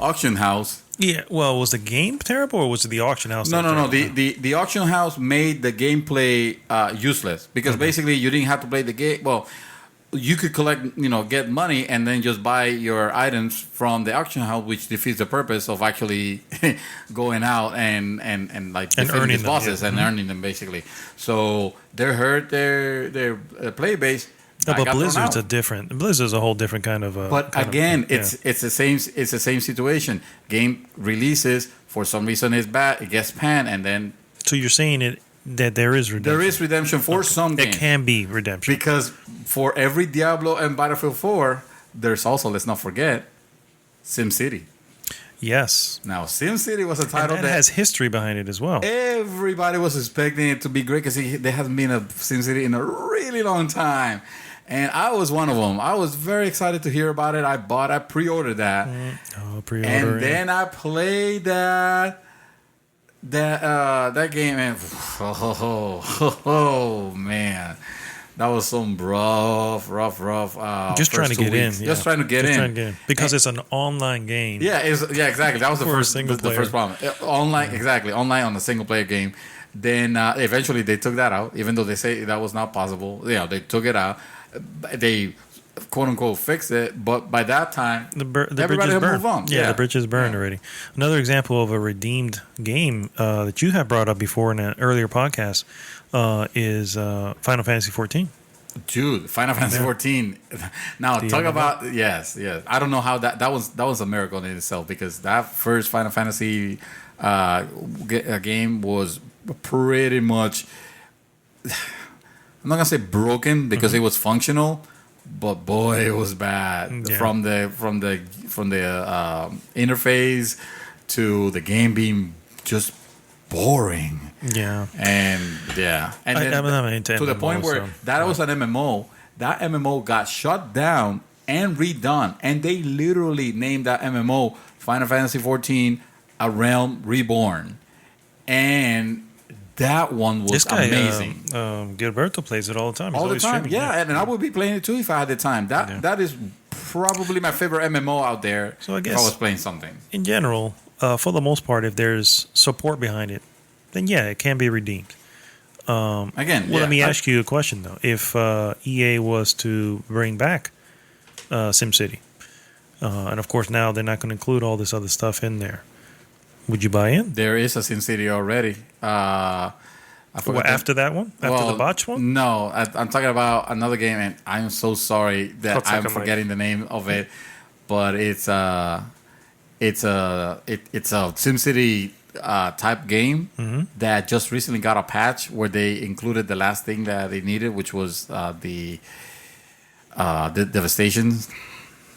auction house. Yeah. Well, was the game terrible or was it the auction house? No, that no, was no. terrible? The auction house made the gameplay useless because basically you didn't have to play the game. Well, you could collect, get money and then just buy your items from the auction house, which defeats the purpose of actually going out and like And defeating earning these them, bosses yeah. and earning them basically. So they hurt their player base. No, I but got thrown Blizzard's out. Blizzard's a whole different kind of. But kind of- again, yeah. it's the same situation. Game releases for some reason it's bad. It gets panned, and then So you're saying that there is redemption. there is redemption for some It games. can be redemption. Because for every Diablo and Battlefield 4, there's also, let's not forget, SimCity. Yes. Now, SimCity was a And title that that has history behind it as well. everybody was expecting it to be great because there hasn't been a SimCity in a really long time. And I was one of them. I was very excited to hear about it. I pre-ordered that. Oh, pre-order. And then I played that game, and oh man, that was some rough. Just trying to first 2 get in. weeks. Yeah. Just trying to get in. Because it's an online game. Yeah, exactly. That was the For a first single the player. first problem. Online, exactly. Online on a single player game. Then eventually they took that out, even though they say that was not possible. Yeah, they took it out. They quote unquote fixed it, but by that time, The bridge everybody is had burned. moved on. Yeah, the bridge is burned already. Another example of a redeemed game that you have brought up before in an earlier podcast is Final Fantasy 14. Dude, Final Fantasy 14. Now talk about yes. I don't know how that was a miracle in itself because that first Final Fantasy game was pretty much. I'm not gonna say broken because it was functional, but boy, it was bad Yeah. from the interface to the game being just boring. Yeah. And and then I'm not into to the point MMOs, where so- that was an MMO. That MMO got shut down and redone, and they literally named that MMO Final Fantasy 14: A Realm Reborn, and that one was This guy, amazing. Gilberto plays it all the time. He's All the always time, streaming, yeah, and I would be playing it too if I had the time. That is probably my favorite MMO out there. So I if guess- I was playing something. In general, for the most part, if there's support behind it, then yeah, it can be redeemed. Again, Well, let me ask you a question though. If EA was to bring back SimCity, and of course now they're not going to include all this other stuff in there, would you buy in? There is a SimCity already. I forgot Well, the- after that one, after the botch one? No, I'm talking about another game, and I'm so sorry that Called I'm Second Life. forgetting the name of it. But it's a SimCity type game Mm-hmm. that just recently got a patch where they included the last thing that they needed, which was the devastation,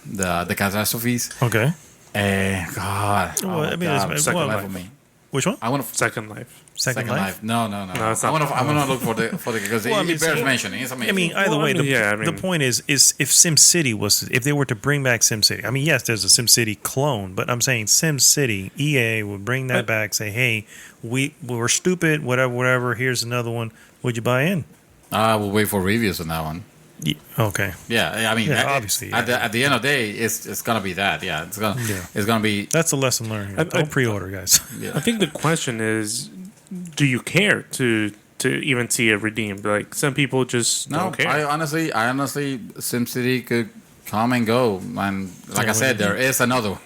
the catastrophes. Okay. And God, Well, I mean, it's- Second well, Life like- for me. Which one? I want to Second Life. Second Life? No. No, it's not. I'm gonna look for the because Well, I mean, it bears so- mentioning. It's amazing. I mean, either Well, I way, mean, yeah, I the mean- point is if SimCity was, if they were to bring back SimCity, I mean, yes, there's a SimCity clone, but I'm saying SimCity, EA would bring that back, say, hey, we're stupid, whatever, here's another one. Would you buy in? I will wait for reviews on that one. Okay. Yeah, I mean, Yeah, obviously, At the end of the day, it's gonna be that. Yeah, it's gonna be. That's a lesson learned here. Don't pre-order, guys. I think the question is, do you care to even see it redeemed? Like some people just No, don't care. I honestly, SimCity could come and go, and like I said, there is another.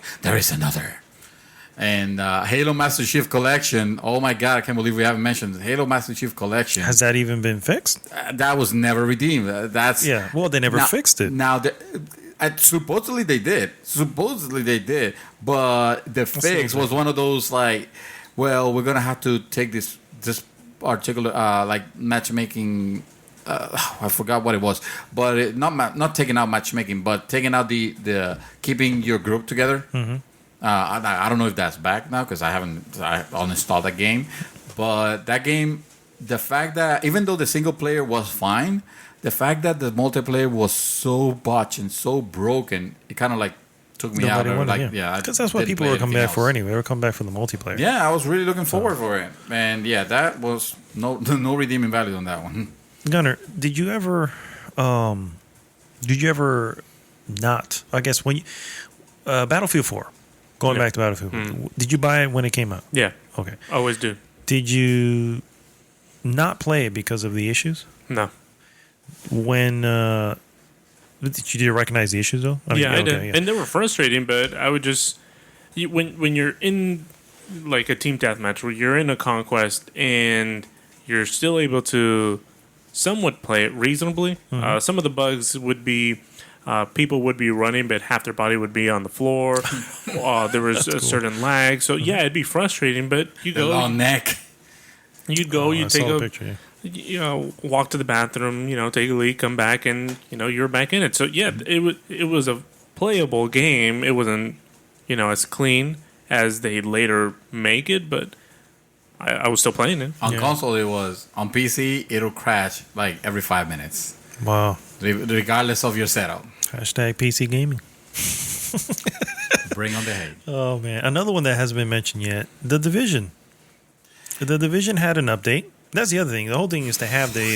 And Halo Master Chief Collection. Oh my God, I can't believe we haven't mentioned it. Halo Master Chief Collection. Has that even been fixed? That was never redeemed. That's Yeah. Well, they never fixed it. Now, supposedly they did. But the fix was one of those like, well, we're gonna have to take this particular like matchmaking. I forgot what it was, but not taking out matchmaking, but taking out the keeping your group together. Mm-hmm. I don't know if that's back now because I uninstalled that game, but that game, the fact that even though the single player was fine, the fact that the multiplayer was so botched and so broken, it kind of like took me out. Because that's what people were coming back for anyway. They were coming back for the multiplayer. Yeah, I was really looking forward for it, and yeah, that was no redeeming value on that one. Gunnar, did you ever not? I guess when you, Battlefield 4, going Yeah. back to Battlefield, 4, did you buy it when it came out? Yeah, Okay. always do. Did you not play it because of the issues? No. When did you recognize the issues though? Yeah, I did, okay, and they were frustrating. But I would just when you're in like a team deathmatch where you're in a conquest and you're still able to somewhat play it reasonably. Some of the bugs would be people would be running, but half their body would be on the floor. There was a certain lag, so yeah, it'd be frustrating. But you The go, long neck. you'd go, I you take saw a picture. Yeah. walk to the bathroom, take a leak, come back, and you're back in it. So yeah, it was a playable game. It wasn't as clean as they later make it, but I was still playing it. On Yeah. console, it was. On PC, it'll crash like every 5 minutes, Wow. regardless of your setup. Hashtag PC gaming. Bring on the hate. Oh man, another one that hasn't been mentioned yet: The Division. The Division had an update. That's the other thing. The whole thing is to have the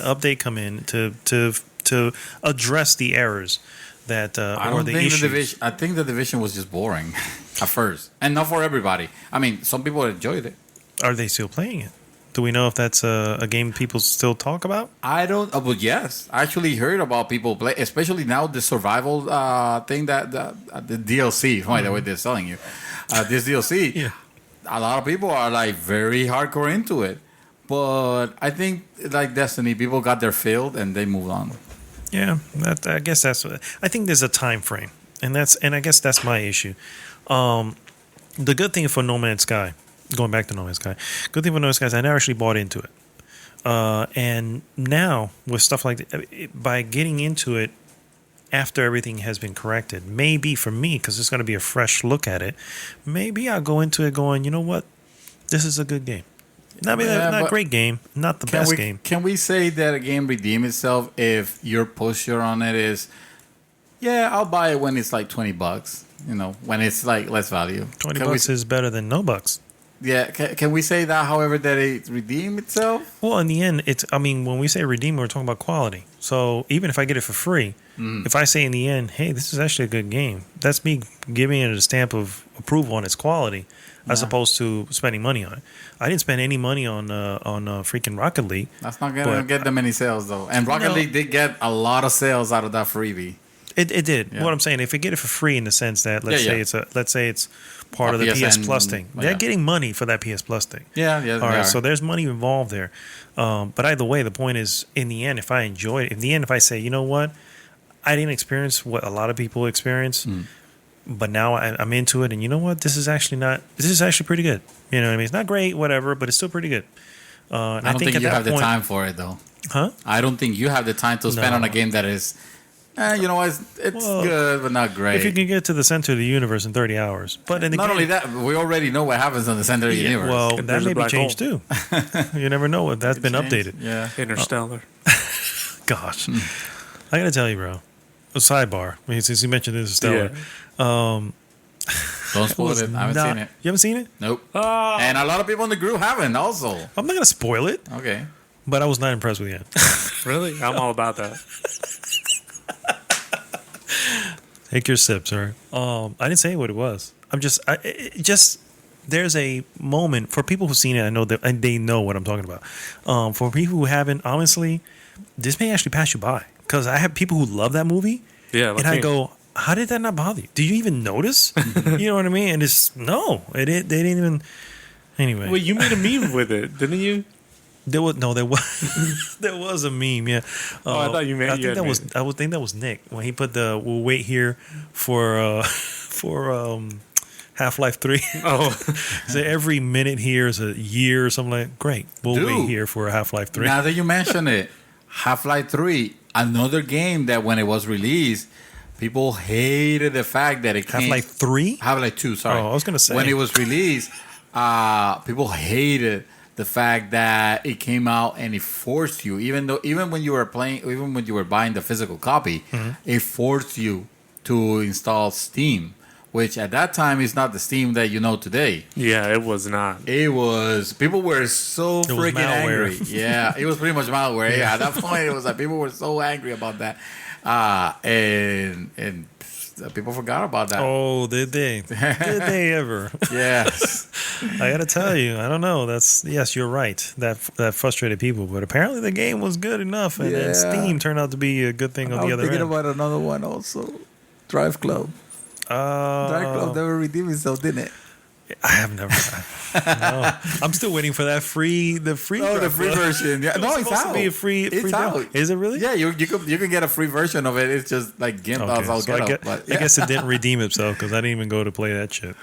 update come in to address the errors that I or don't the think issues. the division. I think the division was just boring at first, and not for everybody. I mean, some people enjoyed it. Are they still playing it? Do we know if that's a game people still talk about? I don't. But yes, I actually heard about people play, especially now the survival thing that the DLC. Right, the way they're selling you this DLC. Yeah. A lot of people are like very hardcore into it, but I think like Destiny, people got their fill and they moved on. Yeah, I guess that's. I think there's a time frame, and I guess that's my issue. The good thing for No Man's Sky, going back to No Man's Sky, good thing for No Man's Sky is I never actually bought into it, and now with stuff like that, by getting into it after everything has been corrected, maybe for me because it's going to be a fresh look at it, maybe I'll go into it going, you know what, this is a good game. I mean, Yeah, not a but great game, not the best game. Can we say that a game redeem itself if your posture on it is, yeah, I'll buy it when it's like $20. When it's like less value. $20 is better than no bucks. Yeah, can we say that? However, that it redeem itself. Well, in the end, when we say redeem, we're talking about quality. So even if I get it for free, if I say in the end, hey, this is actually a good game, that's me giving it a stamp of approval on its quality, as opposed to spending money on it. I didn't spend any money on freaking Rocket League. That's not gonna get them any sales though. And Rocket No. League did get a lot of sales out of that freebie. It did. Yeah. What I'm saying, if we get it for free in the sense that let's say it's part A of the PS PSN, Plus thing, they're yeah. getting money for that PS Plus thing. Yeah. All right, so there's money involved there. But either way, the point is, in the end, if I enjoy it, if I say, you know what, I didn't experience what a lot of people experience, but now I'm into it, and you know what? This is actually pretty good. You know what I mean? It's not great, whatever, but it's still pretty good. And I don't think at you that have the point- time for it though. Huh? I don't think you have the time to spend No. on a game that is, you know, it's Well, good but not great. If you can get to the center of the universe in 30 hours, but in the Not game, only that, we already know what happens on the center of the universe. well, If that there's a may be black changed too. You never know if that's been updated. Yeah. Interstellar. Gosh, I gotta tell you, bro. A sidebar. I mean, since you mentioned this, Stellar. Don't spoil was it. I haven't not- seen it. You haven't seen it? Nope. Ah. And a lot of people in the group haven't also. I'm not gonna spoil it, Okay. but I was not impressed with the end. Really? I'm all about that. Take your sip, sir. I didn't say what it was. There's a moment for people who've seen it. I know that and they know what I'm talking about. For people who haven't, honestly, this may actually pass you by because I have people who love that movie, Yeah. and I go, "How did that not bother you? Did you even notice?" You know what I mean? And it's no, they didn't even. Anyway, Well, you made a meme with it, didn't you? there was there was a meme. Yeah. Oh, I thought you meant I you think had that was made I would think that was Nick when he put the "We'll wait here for Half-Life 3." Oh, So every minute here is a year or something like. Great, we'll Dude. wait here for Half-Life 3. Now that you mention it, Half-Life 3, another game that when it was released, people hated the fact that it came... Half-Life 3. Half-Life 2, sorry. Oh, I was gonna say. When it was released, people hated the fact that it came out and it forced you, even when you were buying the physical copy, Mm-hmm. it forced you to install Steam, which at that time is not the Steam that you know today. yeah, it was not. It was people were so was freaking malware. angry. Yeah, it was pretty much malware. Yeah, at that point it was like people were so angry about that, and people forgot about that. Oh, did they? Did they ever? Yes, I gotta tell you, I don't know. Yes, you're right. That frustrated people, but apparently the game was good enough, and Yeah. Steam turned out to be a good thing on the other end. about another one also. Drive Club. Never redeemed itself, didn't it? I have never. No. I'm still waiting for that free. The free. Oh, the Drive free Club. version. Yeah, It no, was it's supposed out. to be a free. It's demo. out. Is it really? Yeah, you can get a free version of it. It's just like GIMP. Okay, I'll so get I, up, guess, but I guess it didn't redeem itself because I didn't even go to play that shit.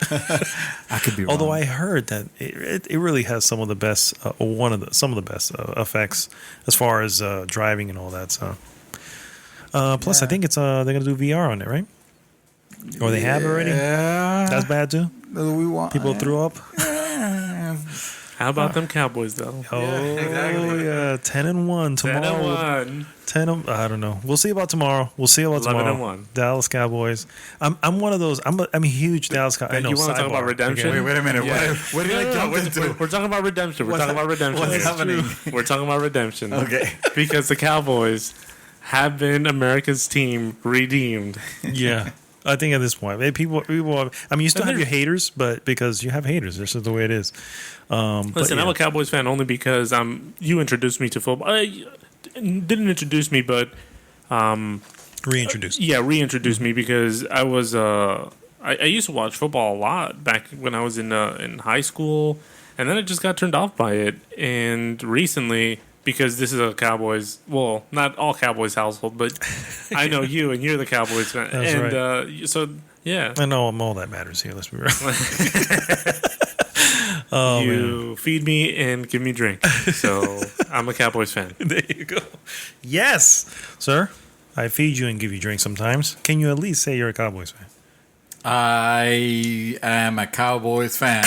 I could be wrong. Although I heard that it really has some of the best, some of the best effects as far as driving and all that. So, plus I think it's they're gonna do VR on it, right? Or they have already. Yeah, That's bad too. we want People threw up. How about them Cowboys, though? Oh exactly. yeah, 10-1 tomorrow. 10-1. I don't know. We'll see about tomorrow. 11-1. Dallas Cowboys. I'm one of those. I'm a huge Dallas Cowboys. You wanna talk about redemption? Wait, wait a minute. Yeah. What did I jump we're, into? we're talking about redemption. We're talking about redemption. What's here. happening? We're talking about redemption. Okay. Because the Cowboys have been America's team redeemed. Yeah. I think at this point, people. I mean, you still And have your haters, but because you have haters, this is the way it is. But Listen, yeah. I'm a Cowboys fan only because you introduced me to football. Didn't introduce me, but reintroduced. reintroduced me because I was I used to watch football a lot back when I was in high school, and then I just got turned off by it. And recently, because this is a Cowboys, well, not all Cowboys household, but I know you and you're the Cowboys fan, That's and right. so yeah, I know all that matters here. Let's be real. Oh, you feed me and give me drink. So I'm a Cowboys fan. There you go. Yes, sir. I feed you and give you drink sometimes. Can you at least say you're a Cowboys fan? I am a Cowboys fan.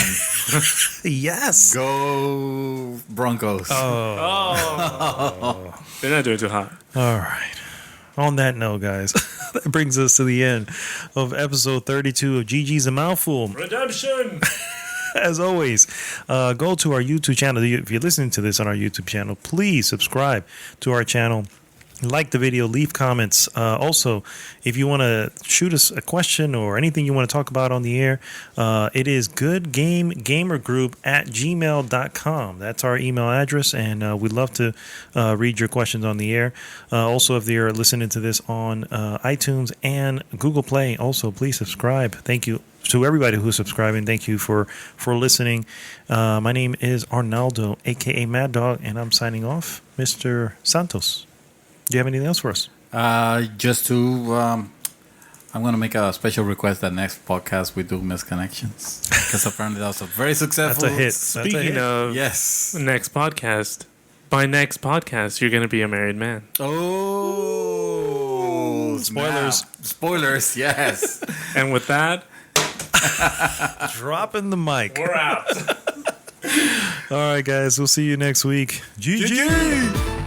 Yes. Go Broncos. Oh, they're not doing too hot. All right. On that note, guys, that brings us to the end of episode 32 of GG's a Mouthful. Redemption. As always, go to our YouTube channel. If you're listening to this on our YouTube channel, please subscribe to our channel. Like the video, leave comments. Also, if you want to shoot us a question or anything you want to talk about on the air, it is goodgamegamergroup@gmail.com. That's our email address, and we'd love to read your questions on the air. Also, if you're listening to this on iTunes and Google Play, also please subscribe. Thank you to everybody who's subscribing. Thank you for listening. My name is Arnaldo, aka Mad Dog, and I'm signing off. Mr. Santos, do you have anything else for us? Just to I'm gonna make a special request that next podcast we do Misconnections because apparently that was a very successful. That's a hit. Speaking of Yes. next podcast, by next podcast, you're going to be a married man. Oh, Spoilers. snap. Spoilers. Yes. And with that, Dropping the mic. we're out. All right, guys. We'll see you next week. GG.